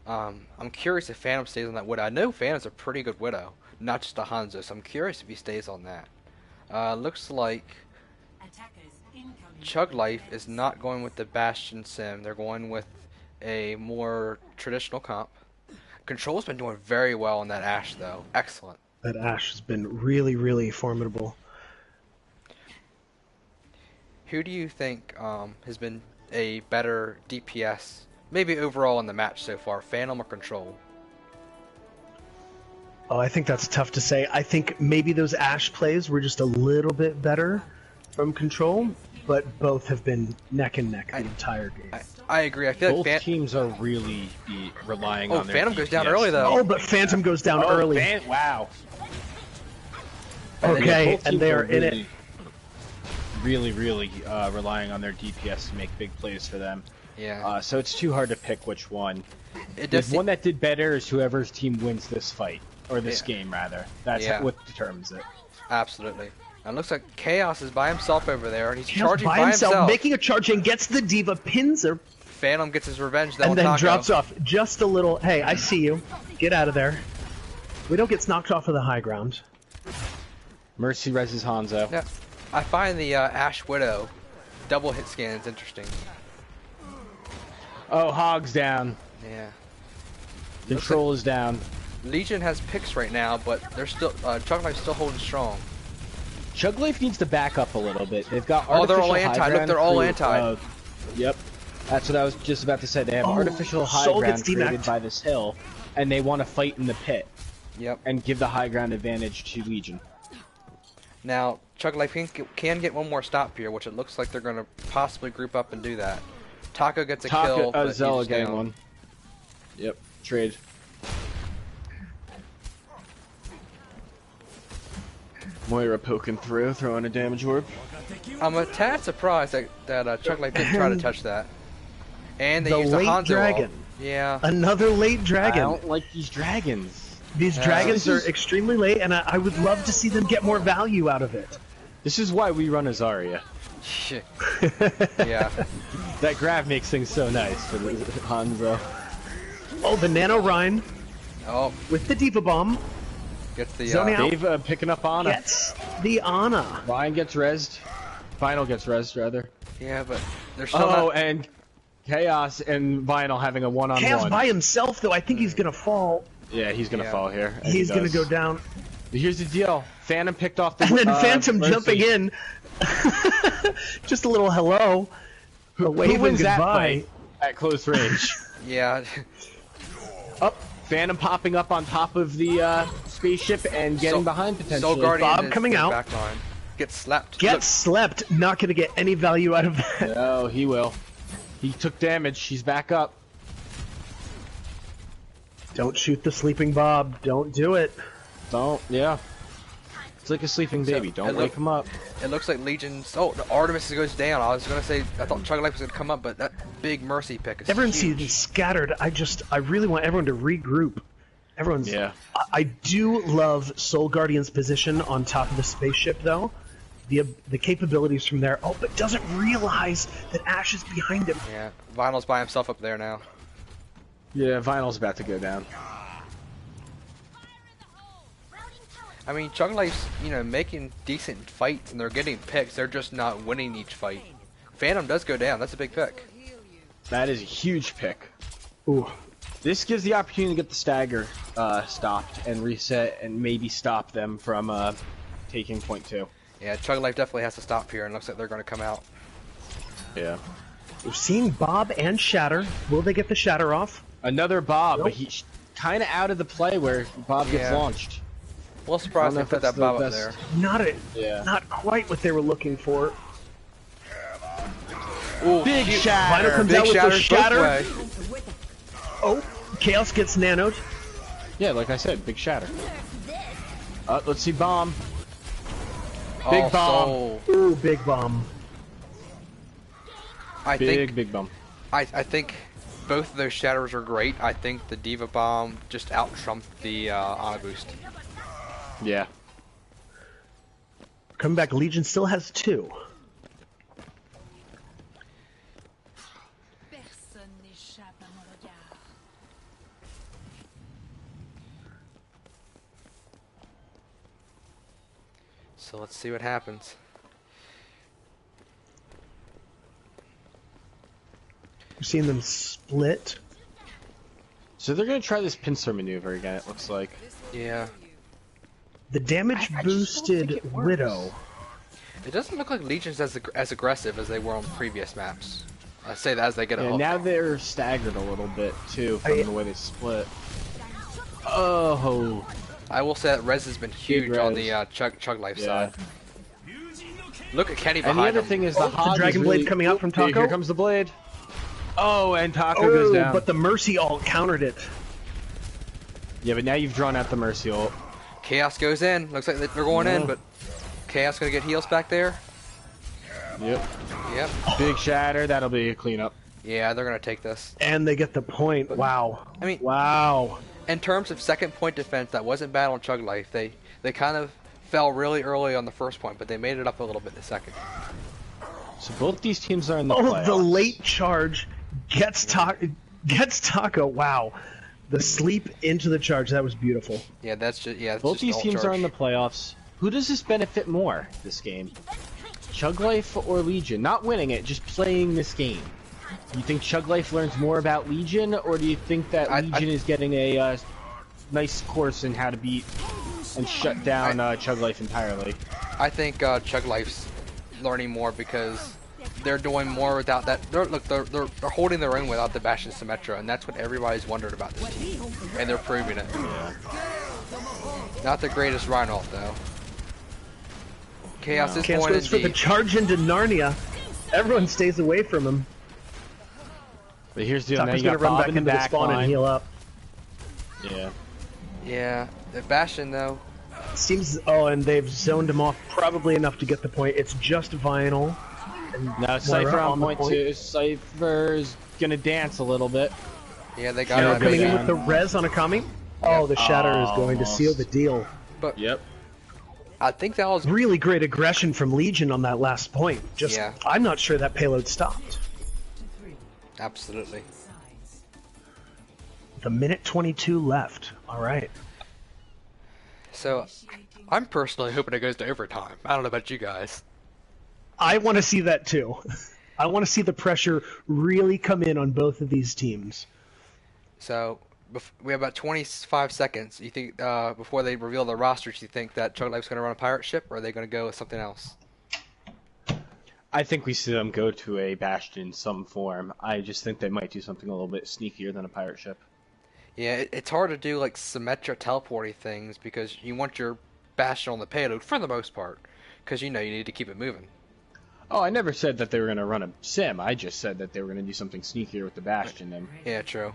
I'm curious if Phantom stays on that Widow. I know Phantom's a pretty good Widow, not just a Hanzo, so I'm curious if he stays on that. Looks like Chug Life is not going with the Bastion Sim. They're going with a more traditional comp. Control's been doing very well on that Ashe, though. Excellent. That Ashe has been really, really formidable. who do you think has been a better DPS, maybe overall in the match so far, Phantom or Control? Oh, I think that's tough to say. I think maybe those Ashe plays were just a little bit better from Control, but both have been neck and neck the entire game. I agree. I feel Both like teams are really relying on their Phantom goes down DPS. early though. Oh, but Phantom goes down early. Wow. Okay, Both and teams they are are in it. really relying on their DPS to make big plays for them. Yeah. So it's too hard to pick which one. It The does one that did better is whoever's team wins this fight, or this Yeah. game rather. That's Yeah. what determines it. Absolutely. And it looks like Chaos is by himself over there, and he's Chaos charging by himself, making a charge and gets the diva, pins her, Phantom gets his revenge though and on then Taco. drops off just a little. Hey, I see you. Get out of there. We don't get knocked off of the high ground. Mercy reses Hanzo. Yeah. I find the Ashe Widow double hit scan is interesting. Oh, Hog's down. Yeah. Control is down. Legion has picks right now, but they're still Chug Life's still holding strong. Chug Life needs to back up a little bit. They've got Oh, they're artificial all anti. high Look, ground they're all through, anti. Yep. That's what I was just about to say. They have artificial high Soul ground gets demacked. created by this hill, and they want to fight in the pit Yep. and give the high ground advantage to Legion. Now Chug Life can get one more stop here, which it looks like they're going to possibly group up and do that. Taco gets a kill. But he's Zella getting down. one. Yep. Trade. Moira poking through, throwing a damage orb. I'm a tad surprised that Chug Life didn't try to touch that. And they The used a late Hanzo dragon. ult. Yeah. Another late dragon. I don't like these dragons. These dragons are extremely late, and I would love to see them get more value out of it. This is why we run Azaria. Shit. Yeah. That grab makes things so nice for Hanzo. Oh, the Nano Rhine Oh, with the Diva Bomb gets the Zoning out. Dave picking up Ana. gets the Ana. Ryan gets rezzed. Vinyl gets rezzed, rather. yeah, but they're still Oh, not. and Chaos and Vinyl having a one-on-one. Chaos by himself, though. I think he's gonna fall. Yeah, he's gonna Yeah. fall here. and He's he gonna does. go down. But here's the deal. Phantom picked off the And then Phantom Mercy. jumping in. Just a little hello. A wave Who and wins that goodbye. fight at close range? Yeah. Up, Phantom popping up on top of the spaceship and getting Soul- behind potentially. Soul Guardian Bob is coming their out. Backline. Gets slapped. Gets Look, slept. Not gonna get any value out of that. No, he will. He took damage. He's back up. Don't shoot the sleeping Bob. Don't do it. Don't. Yeah. It's like a sleeping baby. Don't it wake look- him up. it looks like Legion's. Oh, the Artemis goes down. I was gonna say I thought Chug Life was gonna come up, but that big Mercy pick is Everyone huge. seems scattered. I really want everyone to regroup. Everyone's. Yeah. I do love Soul Guardian's position on top of the spaceship, though. The capabilities from there. Oh, but doesn't realize that Ashe is behind him. Yeah, Vinyl's by himself up there now. Yeah, Vinyl's about to go down. I mean, Chug Life's, making decent fights and they're getting picks. They're just not winning each fight. Phantom does go down. That's a big pick. That is a huge pick. Ooh. This gives the opportunity to get the stagger stopped and reset and maybe stop them from taking point 2. Yeah, Chug Life definitely has to stop here, and looks like they're going to come out. Yeah. We're seeing Bob and Shatter. Will they get the Shatter off? Another Bob, Nope. but he's kind of out of the play where Bob gets Yeah. launched. Well, surprised I they don't know put if that that's Bob the up best- there. Not quite what they were looking for. Ooh, Big huge- shatter. Vinyl comes Big out with the shatters both Shatter. way. Oh, Chaos gets nanoed. Yeah, like I said, big shatter. Let's see bomb. Oh, Big bomb. Soul. Ooh, big bomb. I think Big bomb. I think both of those shatters are great. I think the Diva Bomb just out-trumped the Ana boost. Yeah. Coming back, Legion still has 2. Personne n'échappe à mon regard. So let's see what happens. We're seeing them split. So they're gonna try this pincer maneuver again. It looks like. Yeah. The damage I just don't think boosted it works. Widow. It doesn't look like Legion's as aggressive as they were on previous maps. I say that as they get a Yeah, hook. now they're staggered a little bit too from the way they split. Oh, I will say that res has been huge on the Chug Life side. Look at Kenny behind and the other him. thing is the Hog Dragon is Blade really... coming out from Taco. Here comes the blade. Oh, and Taco goes Oh, down. but the Mercy ult countered it. Yeah, but now you've drawn out the Mercy ult. Chaos goes in. Looks like they're going in, but Chaos gonna get heals back there. Yep. Yep. Big shatter. That'll be a cleanup. Yeah, they're gonna take this. And they get the point. Wow. I mean, wow. in terms of second point defense, that wasn't bad on Chug Life. They kind of fell really early on the first point, but they made it up a little bit in the second. So both these teams are in the Oh, playoffs. the late charge gets Taco. Wow. The sleep into the charge. That was beautiful. Yeah, that's just Both these alt teams charge. are in the playoffs. Who does this benefit more, this game? Chug Life or Legion? Not winning it, just playing this game. Do you think Chug Life learns more about Legion, or do you think that Legion is getting a nice course in how to beat and shut down Chug Life entirely? I think Chug Life's learning more because they're doing more without that. They're holding their own without the Bastion Symmetra, and that's what everybody's wondered about this team, and they're proving it. Yeah. Not the greatest Rhino though. Chaos is Chaos going goes for the charge into Narnia. Everyone stays away from him. But here's the Taco's now gonna you got run Bob back in the into the back spawn and line. heal up. Yeah. Yeah, the Bastion though. Seems. Oh, and they've zoned him off probably enough to get the point. It's just Vinyl. And Now Cypher Moira on the point two. Cypher's gonna dance a little bit. Yeah, they got Yeah, it. Coming in down. with the res on Akami. Oh, the Shatter is going to seal the deal. But Yep. I think that was Really great aggression from Legion on that last point. Just, Yeah. I'm not sure that payload stopped. absolutely. The minute 22 left. All right. So, I'm personally hoping it goes to overtime. I don't know about you guys. I want to see that too. I want to see the pressure really come in on both of these teams. So, we have about 25 seconds. You think before they reveal the rosters, you think that Chug Life's going to run a pirate ship, or are they going to go with something else? I think we see them go to a Bastion in some form. I just think they might do something a little bit sneakier than a pirate ship. Yeah, it's hard to do like Symmetra teleporty things because you want your Bastion on the payload for the most part, because you need to keep it moving. Oh, I never said that they were going to run a sim. I just said that they were going to do something sneakier with the Bastion. And Yeah, true.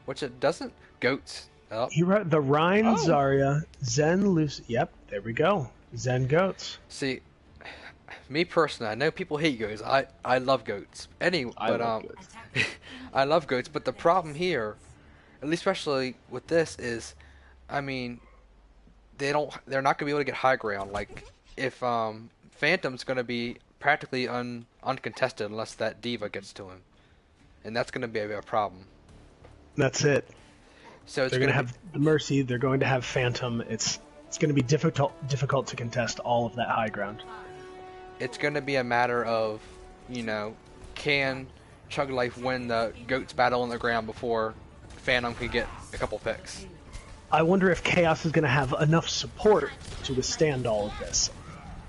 Which it doesn't. Goats. Oh, The Rhine, Zarya, Zen, Lucy. Yep, there we go. Zen goats. see, me personally, I know people hate goats. I love goats. I love goats. I love goats. But the problem here, at least especially with this, is, I mean, they're not gonna be able to get high ground. Like if Phantom's gonna be practically uncontested unless that Diva gets to him, and that's gonna be a problem. That's it. So it's They're going to have the Mercy. They're going to have Phantom. It's going to be difficult to contest all of that high ground. It's going to be a matter of, can Chug Life win the Goats battle on the ground before Phantom can get a couple picks? I wonder if Chaos is going to have enough support to withstand all of this.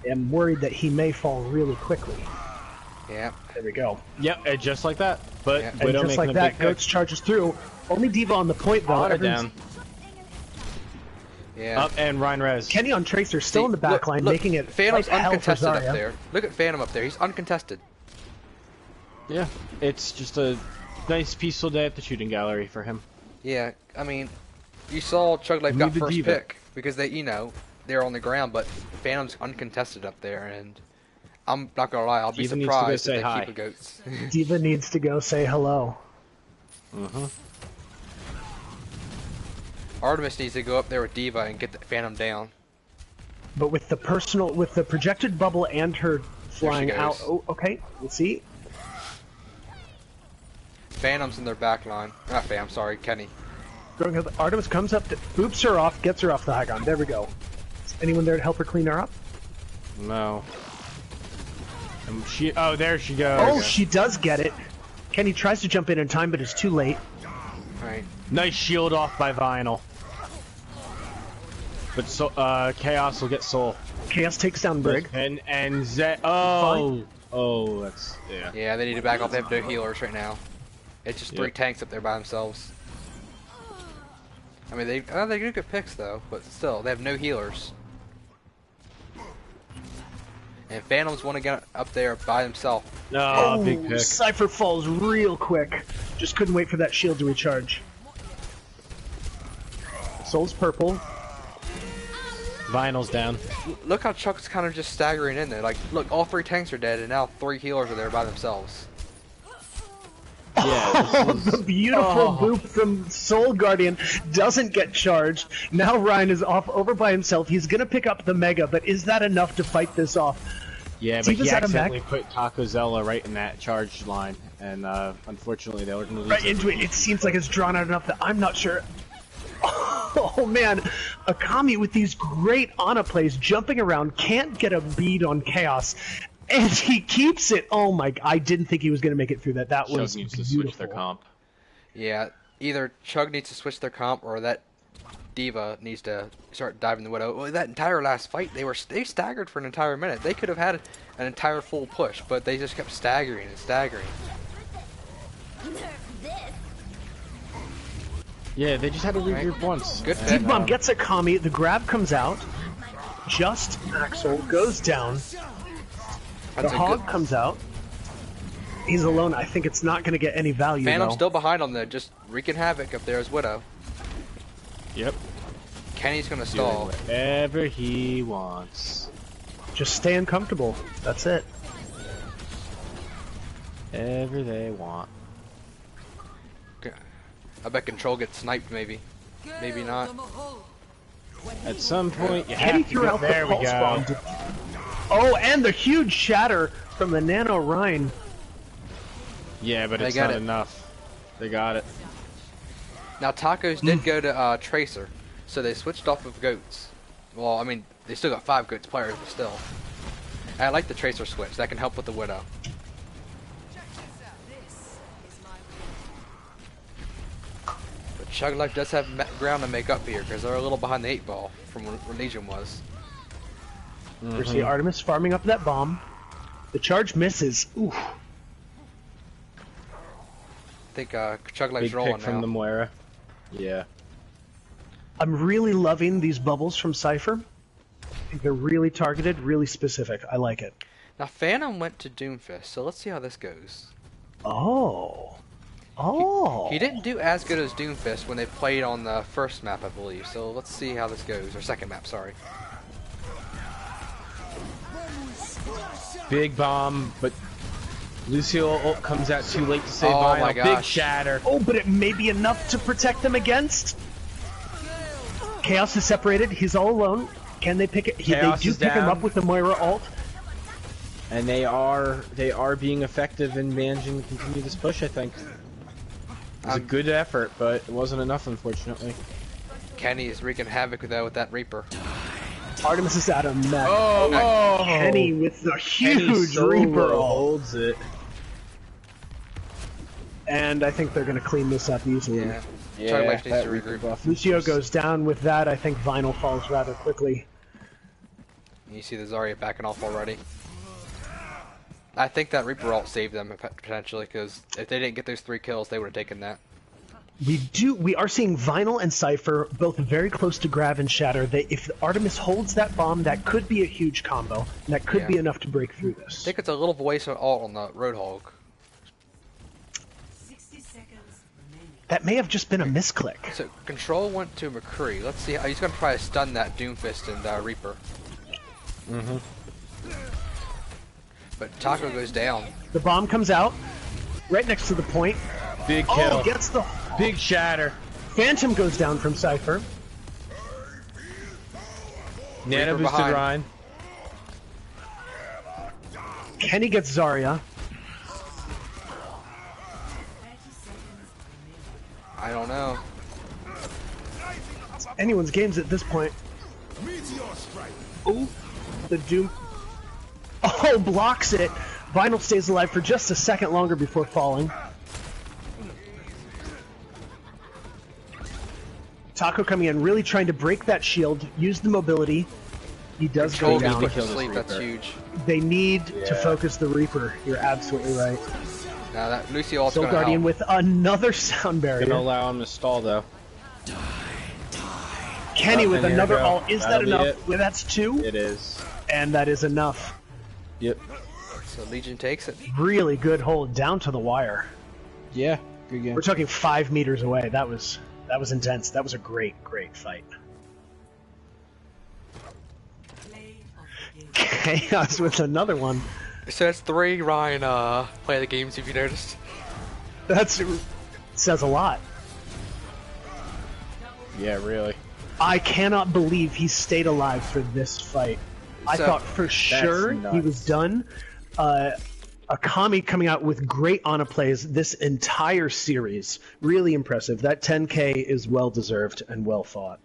I'm worried that he may fall really quickly. Yeah. There we go. Yep, and just like that. But Yeah. And Widow just making like a that, big Goats pick. charges through. Only Diva on the point, though. Auto Everyone's- down. Yeah. Up and Rhine Res. Kenny on Tracer still in the back line, look, making it Phantom's like hell for uncontested up Zarya. there. Look at Phantom up there. He's uncontested. Yeah, it's just a nice peaceful day at the shooting gallery for him. Yeah. I mean, you saw Chug Life Move got the first Diva. pick because they're on the ground, but Phantom's uncontested up there, and I'm not gonna lie, I'll be Diva needs to go surprised say if they hi. keep the Goats. Diva needs to go say hello. Artemis needs to go up there with Diva and get the Phantom down. But with the projected bubble and her flying goes. out. Oh, okay, we'll see. Phantom's in their back line. Not Phantom, sorry, Kenny. Artemis comes up, boops her off, gets her off the high ground. There we go. Is anyone there to help her clean her up? No. Oh, there she goes. Oh, she does get it. Kenny tries to jump in time, but it's too late. Alright. Nice shield off by Vinyl. But so, Chaos will get Soul. Chaos takes down Brig. And Zed. Oh, that's yeah. Yeah, they need to back off. They have no healers right now. It's just 3 tanks up there by themselves. I mean, they do good picks though, but still, they have no healers. And Phantom's want to get up there by himself. No, big pick. Cypher falls real quick. Just couldn't wait for that shield to recharge. Soul's purple. Vinyl's down. Look how Chug's kind of just staggering in there. Like, look, all 3 tanks are dead, and now 3 healers are there by themselves. Yeah, the beautiful boop from Soul Guardian doesn't get charged. Now Ryan is off over by himself. He's gonna pick up the Mega, but is that enough to fight this off? Yeah, but he accidentally put Taco Zella right in that charge line, and unfortunately they were gonna lose right into it. It seems like it's drawn out enough that I'm not sure. Oh man, Akami with these great Ana plays, jumping around, can't get a bead on Chaos. And he keeps it. Oh my! I didn't think he was going to make it through that. That Chug was needs to beautiful. switch their comp. Yeah, either Chug needs to switch their comp, or that Diva needs to start diving the Widow. Well, that entire last fight, they staggered for an entire minute. They could have had an entire full push, but they just kept staggering and staggering. Yeah, they just had to regroup once. Good Steve Bomb gets Akami. The grab comes out. Just Axel goes down. The Hog comes out. He's alone. I think it's not going to get any value. Phantom's though. still behind on there, just wreaking havoc up there as Widow. Yep. Kenny's gonna Doing stall. whatever he wants. Just staying comfortable. That's it. Whatever they want. I bet Control gets sniped, maybe. Maybe not. At some point, you Kenny have to threw go. out There the we pulse go. bomb. Oh, and the huge shatter from the Nano Rhine. Yeah, but They it's got not it. enough. They got it. Now Tacos did go to Tracer, so they switched off of Goats. Well, I mean, they still got 5 Goats players, but still. I like the Tracer switch. That can help with the Widow. But Chug Life does have ground to make up here, because they're a little behind the 8 ball from where Legion was. We see Artemis farming up that bomb. The charge misses. Oof. I think Chug Life's Big rolling pick from now. the Moira. Yeah. I'm really loving these bubbles from Cypher. I think they're really targeted, really specific. I like it. Now Phantom went to Doomfist, so let's see how this goes. Oh. Oh. He didn't do as good as Doomfist when they played on the first map, I believe. So let's see how this goes. Or second map, sorry. Big bomb, but Lucio comes out too late to save Oh Vinyl. my Big gosh. shatter. Oh, but it may be enough to protect them against. Chaos is separated. He's all alone. Can they pick it? They Chaos do is pick him down. up with the Moira ult. And they are being effective in managing to continue this push, I think. It was a good effort, but it wasn't enough, unfortunately. Kenny is wreaking havoc with that Reaper. Artemis is out of mech. Oh, Kenny with the Kenny huge solo Reaper ult. holds it. And I think they're going to clean this up easily. Yeah. Yeah, Chug Life needs that to Reaper regroup. buff Lucio was- goes down with that. I think Vinyl falls rather quickly. You see the Zarya backing off already. I think that Reaper ult saved them potentially, because if they didn't get those 3 kills, they would have taken that. We are seeing Vinyl and Cypher both very close to grab and shatter. If Artemis holds that bomb, that could be a huge combo. And that could Yeah. be enough to break through I this. think it's a little voice ult on the Roadhog. 60 seconds remaining. That may have just been a misclick. So Control went to McCree. Let's see. He's gonna try to stun that Doomfist and Reaper. Mhm. But Taco goes down. The bomb comes out right next to the point. Big kill. Oh, gets the Big shatter. Phantom goes down from Cypher. Nano Reaper boosted behind. Ryan. Kenny gets Zarya. I don't know. It's anyone's games at this point. Oh, the Doom. Oh, blocks it. Vinyl stays alive for just a second longer before falling. Taco coming in, really trying to break that shield, use the mobility. He does go Chug down. is put to sleep. That's huge. They need to focus the Reaper. You're absolutely right. Now that Lucy ult's Soul gonna Guardian help. with another sound barrier. Gonna allow him to stall though. Kenny with and here another we go. ult. Is That'll that be enough? it. Well, that's 2, It is. and that is enough. Yep. So Legion takes it. Really good hold down to the wire. Yeah. Good game. We're talking 5 meters away. That was intense. That was a great fight. Play of the game. Chaos with another one. So that's 3 Ryan play the games, if you noticed. That says a lot. Yeah, really. I cannot believe he stayed alive for this fight. I So- thought for sure he was done. Akami coming out with great Ana plays this entire series. Really impressive. That 10K is well deserved and well fought.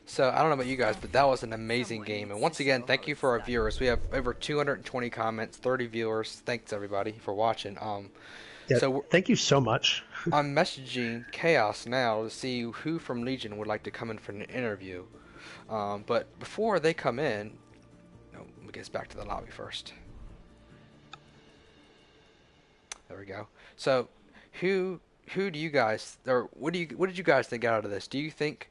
So I don't know about you guys, but that was an amazing game. And once again, thank you for our viewers. We have over 220 comments, 30 viewers. Thanks everybody for watching. Yeah, So thank you so much. I'm messaging Chaos now to see who from Legion would like to come in for an interview. But before they come in, no, let me get us back to the lobby first. There we go. So, who do you guys, or what did you guys think out of this? Do you think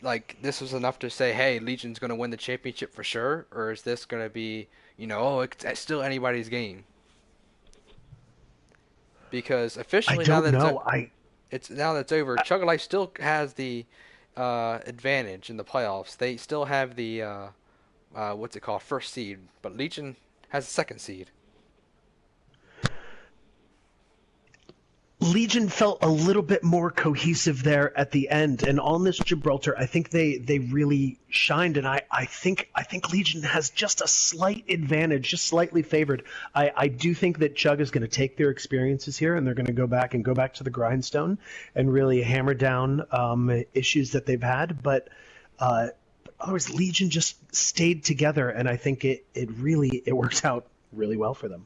like this was enough to say, hey, Legion's going to win the championship for sure, or is this going to be, oh, it's still anybody's game? Because officially I don't know. it's now that it's over, Chug Life still has the advantage in the playoffs. They still have the what's it called, first seed, but Legion has the second seed. Legion felt a little bit more cohesive there at the end, and on this Gibraltar, I think they really shined, and I think Legion has just a slight advantage, just slightly favored. I do think that Chug is going to take their experiences here, and they're going to go back to the grindstone and really hammer down issues that they've had, but otherwise Legion just stayed together, and I think it worked out really well for them.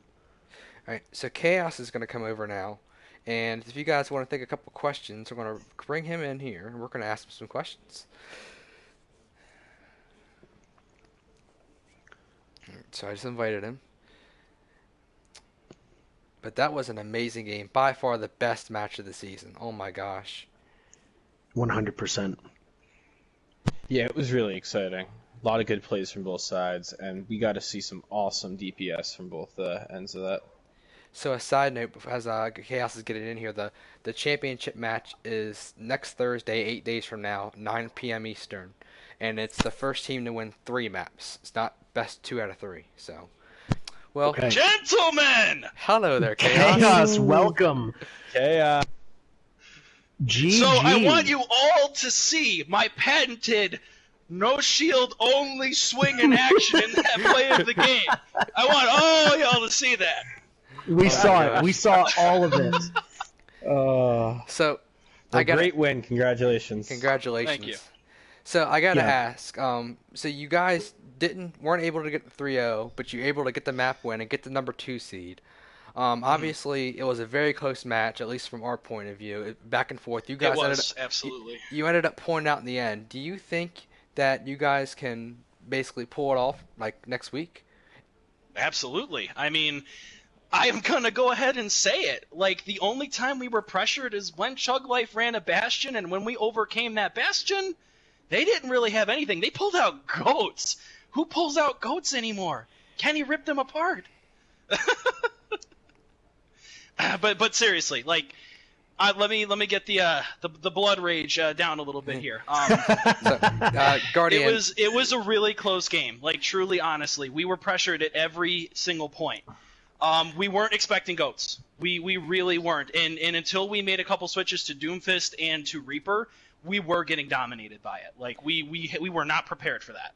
All right, so Chaos is going to come over now. And if you guys want to think a couple questions, we're going to bring him in here, and we're going to ask him some questions. So I just invited him. But that was an amazing game. By far the best match of the season. Oh my gosh. 100%. Yeah, it was really exciting. A lot of good plays from both sides, and we got to see some awesome DPS from both ends of that. So a side note, as Chaos is getting in here, the championship match is next Thursday, 8 days from now, 9 p.m. Eastern. And it's the first team to win 3 maps. It's not best 2 out of 3. So, well, Okay. Gentlemen! hello there, Chaos. Chaos, welcome. Okay, GG. So I want you all to see my patented no shield only swing in action in that play of the game. I want all y'all to see that. We saw gosh. it. We saw all of it. So, a great win. Congratulations. Congratulations. Thank you. So I gotta Yeah. ask, so you guys weren't able to get the 3-0, but you were able to get the map win and get the number 2 seed. Obviously, it was a very close match, at least from our point of view, back and forth. You guys It ended was, up, absolutely. you ended up pulling out in the end. Do you think that you guys can basically pull it off like next week? Absolutely. I mean, I am going to go ahead and say it. Like, the only time we were pressured is when Chug Life ran a Bastion, and when we overcame that Bastion, they didn't really have anything. They pulled out goats. Who pulls out goats anymore? Kenny ripped them apart. But seriously, like, let me get the blood rage down a little bit here. So, Guardian, It was a really close game. Like, truly, honestly, we were pressured at every single point. We weren't expecting goats. We really weren't. And until we made a couple switches to Doomfist and to Reaper, we were getting dominated by it. Like, we were not prepared for that.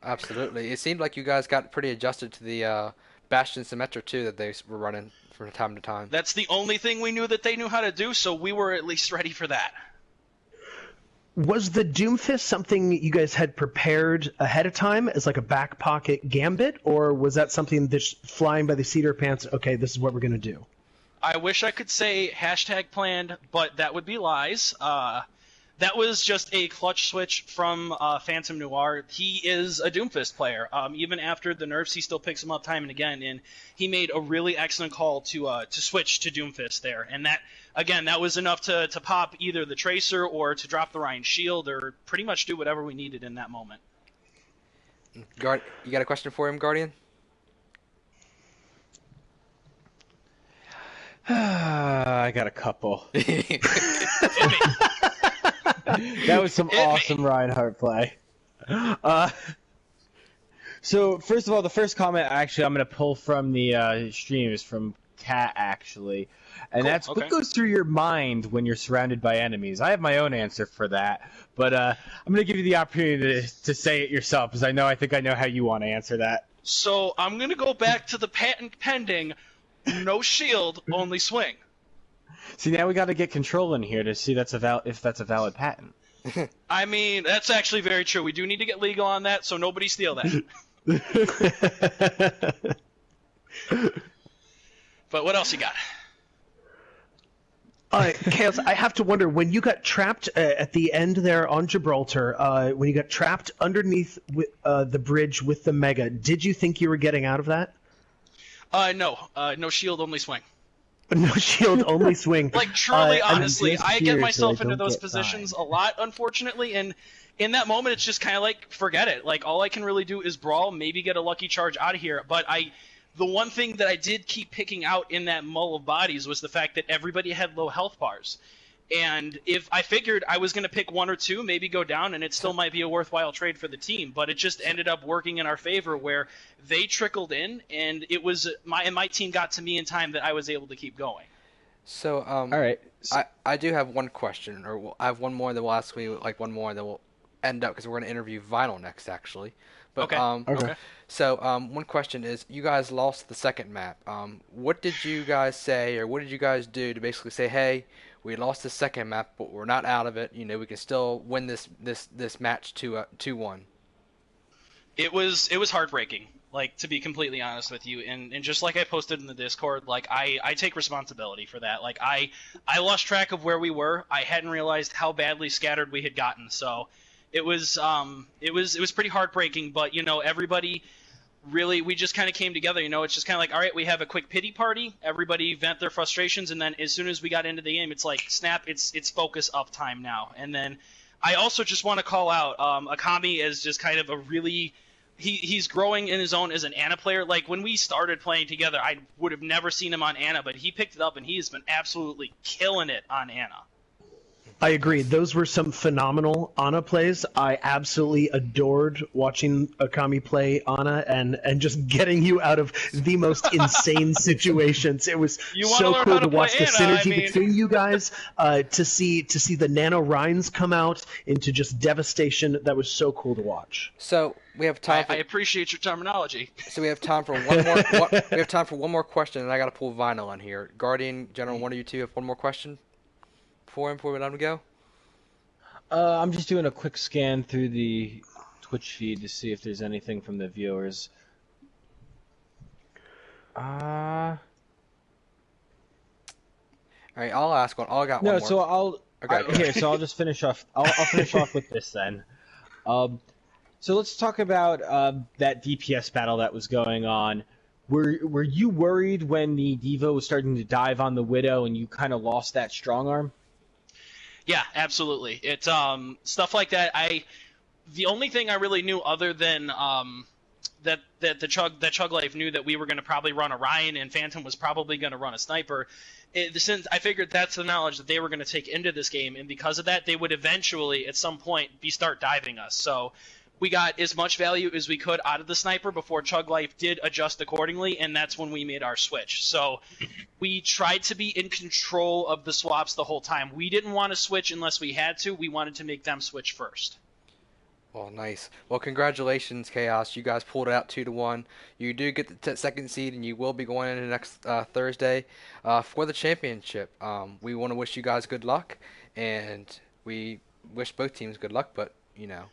absolutely. It seemed like you guys got pretty adjusted to the Bastion Symmetra too that they were running from time to time. That's the only thing we knew that they knew how to do, so we were at least ready for that. Was the Doomfist something you guys had prepared ahead of time as like a back pocket gambit, or was that something that's flying by the seat of your pants? Okay, this is what we're gonna do. I wish I could say #planned, but that would be lies. that was just a clutch switch from Phantom Noir. He is a Doomfist player. Even after the nerfs, he still picks him up time and again, and he made a really excellent call to switch to Doomfist there. And that, again, that was enough to pop either the Tracer or to drop the Ryan Shield or pretty much do whatever we needed in that moment. You got a question for him, Guardian? I got a couple. That was some awesome Reinhardt play. So first of all, the first comment actually I'm going to pull from the stream is from Kat actually, and Cool, that's okay. what goes through your mind when you're surrounded by enemies. I have my own answer for that, but I'm going to give you the opportunity to say it yourself because I think I know how you want to answer that. So I'm going to go back to the patent pending, no shield, only swing. See, now we got to get control in here to see if that's a valid patent. I mean, that's actually very true. We do need to get legal on that, so nobody steal that. But what else you got? Chaos, I have to wonder, when you got trapped at the end there on Gibraltar, when you got trapped underneath the bridge with the Mega, did you think you were getting out of that? No. No shield, only swing. No shield, only swing. Like, truly, I mean, honestly, just I here get so myself I into don't those get positions fined. a lot, unfortunately, and in that moment, it's just kind of like, forget it. Like, all I can really do is brawl, maybe get a lucky charge out of here, but the one thing that I did keep picking out in that mull of bodies was the fact that everybody had low health bars. And if I figured I was going to pick one or two, maybe go down, and it still might be a worthwhile trade for the team, but it just ended up working in our favor where they trickled in, and it was my team got to me in time that I was able to keep going. So, All right. So, I do have one question, or I have one more that will ask me, like one more that will end up because we're going to interview Vinyl next, actually. But, Okay. Okay. So, one question is, you guys lost the second map. What did you guys say, or what did you guys do to basically say, hey, we lost the second map, but we're not out of it. You know, we can still win this match 2-1. It was heartbreaking, like, to be completely honest with you, and just like I posted in the Discord, like, I take responsibility for that. Like, I lost track of where we were. I hadn't realized how badly scattered we had gotten, so it was pretty heartbreaking, but, you know, everybody really, we just kind of came together, you know. It's just kind of like, all right, we have a quick pity party, everybody vent their frustrations, and then as soon as we got into the game, it's like, snap, it's focus up time now. And then I also just want to call out Akami as just kind of a really, he's growing in his own as an Ana player. Like, when we started playing together, I would have never seen him on Ana, but he picked it up, and he has been absolutely killing it on Ana. I agree. Those were some phenomenal Ana plays. I absolutely adored watching Akami play Ana and just getting you out of the most insane situations. It was You wanna so learn cool how to to watch play the Ana, I synergy mean. between you guys, to see the Nano Rhines come out into just devastation. That was so cool to watch. So we have time. I appreciate your terminology. So we have time for one more. We have time for one more question, and I got to pull Vinyl in here. Guardian, General, one of you two have one more question before we let him go. I'm just doing a quick scan through the Twitch feed to see if there's anything from the viewers. All right, I'll ask one. I got one No, more. so I'll Okay. here. So I'll just finish off. I'll finish off with this then. So let's talk about that DPS battle that was going on. Were you worried when the Diva was starting to dive on the Widow and you kind of lost that strong arm? Yeah, absolutely. It's stuff like that. The only thing I really knew other than that Chug Life knew that we were going to probably run Orion and Phantom was probably going to run a sniper. Since I figured that's the knowledge that they were going to take into this game, and because of that, they would eventually at some point start diving us. So we got as much value as we could out of the sniper before Chug Life did adjust accordingly, and that's when we made our switch. So we tried to be in control of the swaps the whole time. We didn't want to switch unless we had to. We wanted to make them switch first. Well, nice. Well, congratulations, Chaos. You guys pulled it out 2-1. You do get the second seed, and you will be going into next Thursday for the championship. We want to wish you guys good luck, and we wish both teams good luck. But you know,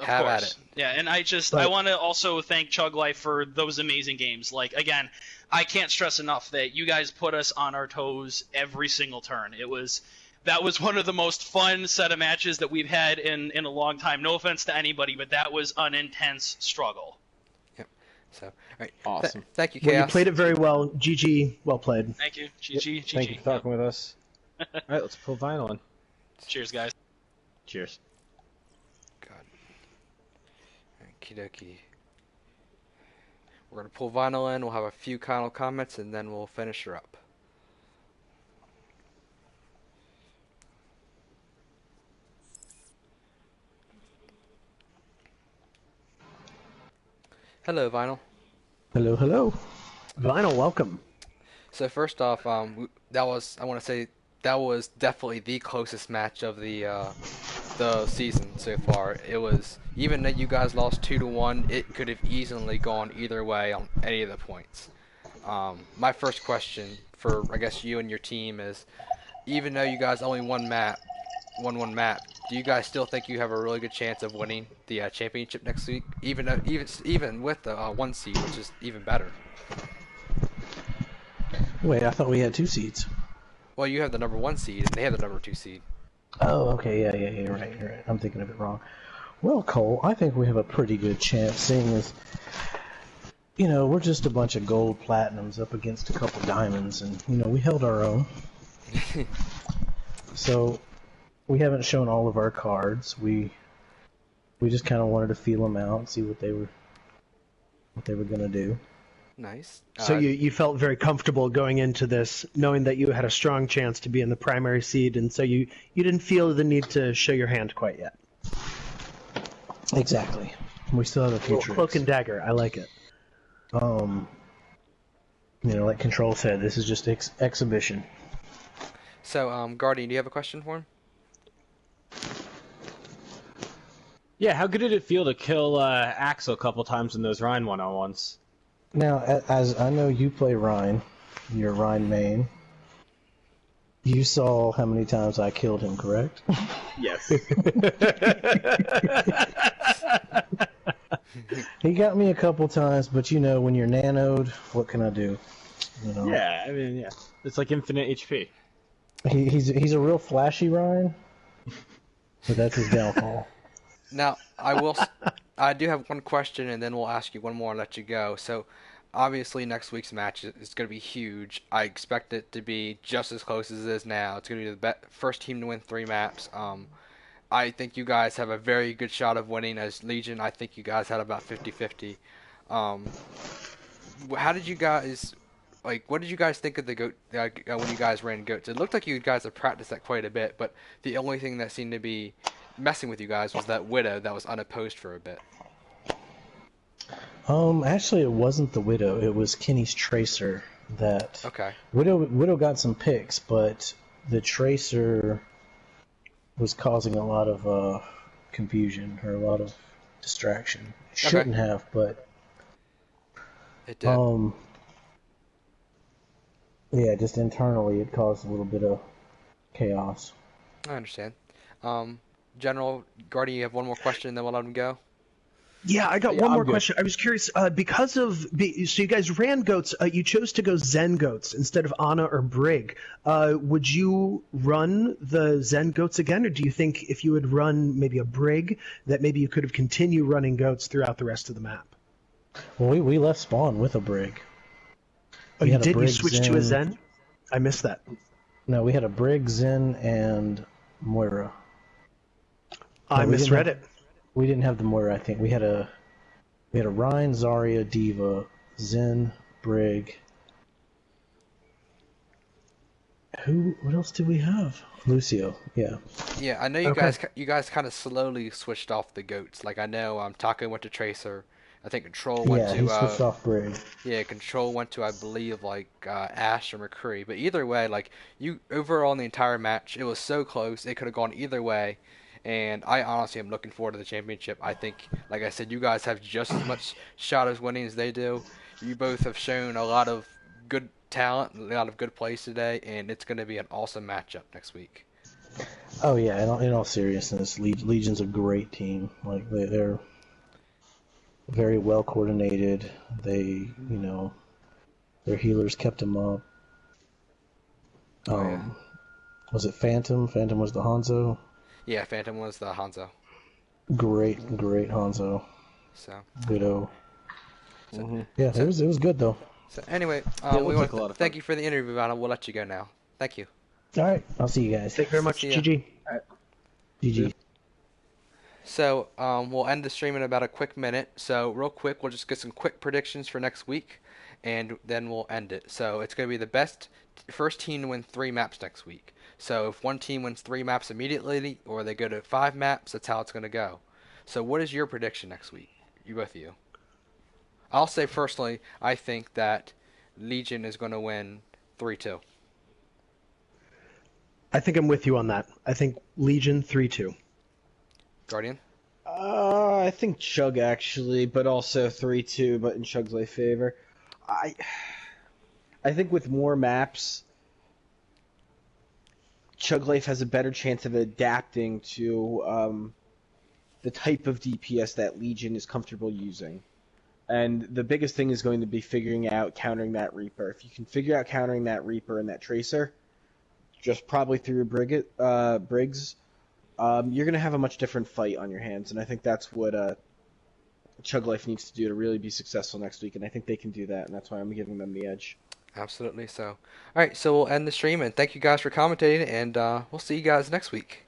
have at it. Yeah, and I want to also thank Chug Life for those amazing games. Like, again, I can't stress enough that you guys put us on our toes every single turn. It was that was one of the most fun set of matches that we've had in a long time. No offense to anybody, but that was an intense struggle. Yep. So, all right. Awesome. Thank you, Well, Chaos. you played it very well. GG. Well played. Thank you. GG. Thank you GG. for talking with us. All right, let's pull vinyl in. Cheers, guys. Cheers. God. Okie dokie. We're going to pull vinyl in. We'll have a few final comments, and then we'll finish her up. Hello, Vinyl. Hello, hello. Vinyl, welcome. So first off, I want to say that was definitely the closest match of the season so far. It was, even though you guys lost 2-1, it could have easily gone either way on any of the points. My first question for, I guess, you and your team is, even though you guys only won one map, do you guys still think you have a really good chance of winning the championship next week, even with the 1 seed, which is even better? Wait, I thought we had 2 seeds. Well, you have the number 1 seed, and they have the number 2 seed. Oh, okay, yeah, you're right. I'm thinking of it wrong. Well, Cole, I think we have a pretty good chance, seeing as, we're just a bunch of gold platinums up against a couple diamonds, and, we held our own. So, we haven't shown all of our cards. We just kind of wanted to feel them out and see what they were going to do. Nice. So you felt very comfortable going into this, knowing that you had a strong chance to be in the primary seed, and so you didn't feel the need to show your hand quite yet. Exactly. We still have a few tricks. Cloak and dagger, I like it. Like Control said, this is just exhibition. So, Guardian, do you have a question for him? Yeah, how good did it feel to kill Axel a couple times in those Rhine one-on-ones? Now, as I know you play Rhine, you're Rhine main. You saw how many times I killed him, correct? Yes. He got me a couple times, but when you're nanoed, what can I do? Yeah, yeah. It's like infinite HP. He's a real flashy Rhine, but that's his downfall. Now, I do have one question, and then we'll ask you one more and let you go. So, obviously, next week's match is going to be huge. I expect it to be just as close as it is now. It's going to be the first team to win 3 maps. I think you guys have a very good shot of winning. As Legion, I think you guys had about 50-50. How did you guys, what did you guys think of the goat when you guys ran goats? It looked like you guys have practiced that quite a bit, but the only thing that seemed to be messing with you guys was that Widow that was unopposed for a bit. Actually, it wasn't the Widow. It was Kenny's Tracer that. Okay. Widow got some picks, but the Tracer was causing a lot of confusion or a lot of distraction. It shouldn't have, but it did. Yeah, just internally it caused a little bit of chaos. I understand. General Guardian, you have one more question, and then we'll let him go. Yeah, I got one more question. I was curious, because of so you guys ran goats, you chose to go Zen goats instead of Ana or Brig. Would you run the Zen goats again, or do you think if you had run maybe a Brig, that maybe you could have continued running goats throughout the rest of the map? Well, we left spawn with a Brig. Oh, you did? You switched to a Zen? I missed that. No, we had a Brig, Zen, and Moira. I misread it. We didn't have the Moira, I think. We had a Rhine, Zarya, Diva, Zen, Brig. What else did we have? Lucio, yeah. Yeah, I know you guys kind of slowly switched off the goats. Like I know Taco went to Tracer. I think Control went to he switched off Brig. Yeah, Control went to I believe Ash or McCree. But either way, you overall in the entire match, it was so close. It could have gone either way. And I honestly am looking forward to the championship. I think, like I said, you guys have just as much shot as winning as they do. You both have shown a lot of good talent, a lot of good plays today, and it's going to be an awesome matchup next week. Oh yeah, in all seriousness, Legion's a great team. Like they're very well coordinated. They, their healers kept them up. Was it Phantom? Phantom was the Hanzo. Yeah, Phantom was the Hanzo. Great Hanzo. So, Ditto. Mhm. Yeah, So- it was good though. so anyway, Yeah, it we looked want like a lot of thank fun. you for the interview, Anna. We'll let you go now. Thank you. All right, I'll see you guys. Thank you very much. See ya. GG. GG. So, we'll end the stream in about a quick minute. So, real quick, we'll just get some quick predictions for next week, and then we'll end it. So, it's going to be the best first team to win 3 maps next week. So, if one team wins 3 maps immediately, or they go to 5 maps, that's how it's going to go. So, what is your prediction next week? You both of you. I'll say personally, I think that Legion is going to win 3-2. I think I'm with you on that. I think Legion 3-2. Guardian? I think Chug actually, but also 3-2, but in Chug's late favor. I think with more maps, Chug Life has a better chance of adapting to the type of DPS that Legion is comfortable using. And the biggest thing is going to be figuring out countering that Reaper. If you can figure out countering that Reaper and that Tracer, just probably through Briggs, you're going to have a much different fight on your hands. And I think that's what Chug Life needs to do to really be successful next week. And I think they can do that, and that's why I'm giving them the edge. Absolutely. So, all right, so we'll end the stream, and thank you guys for commentating, and we'll see you guys next week.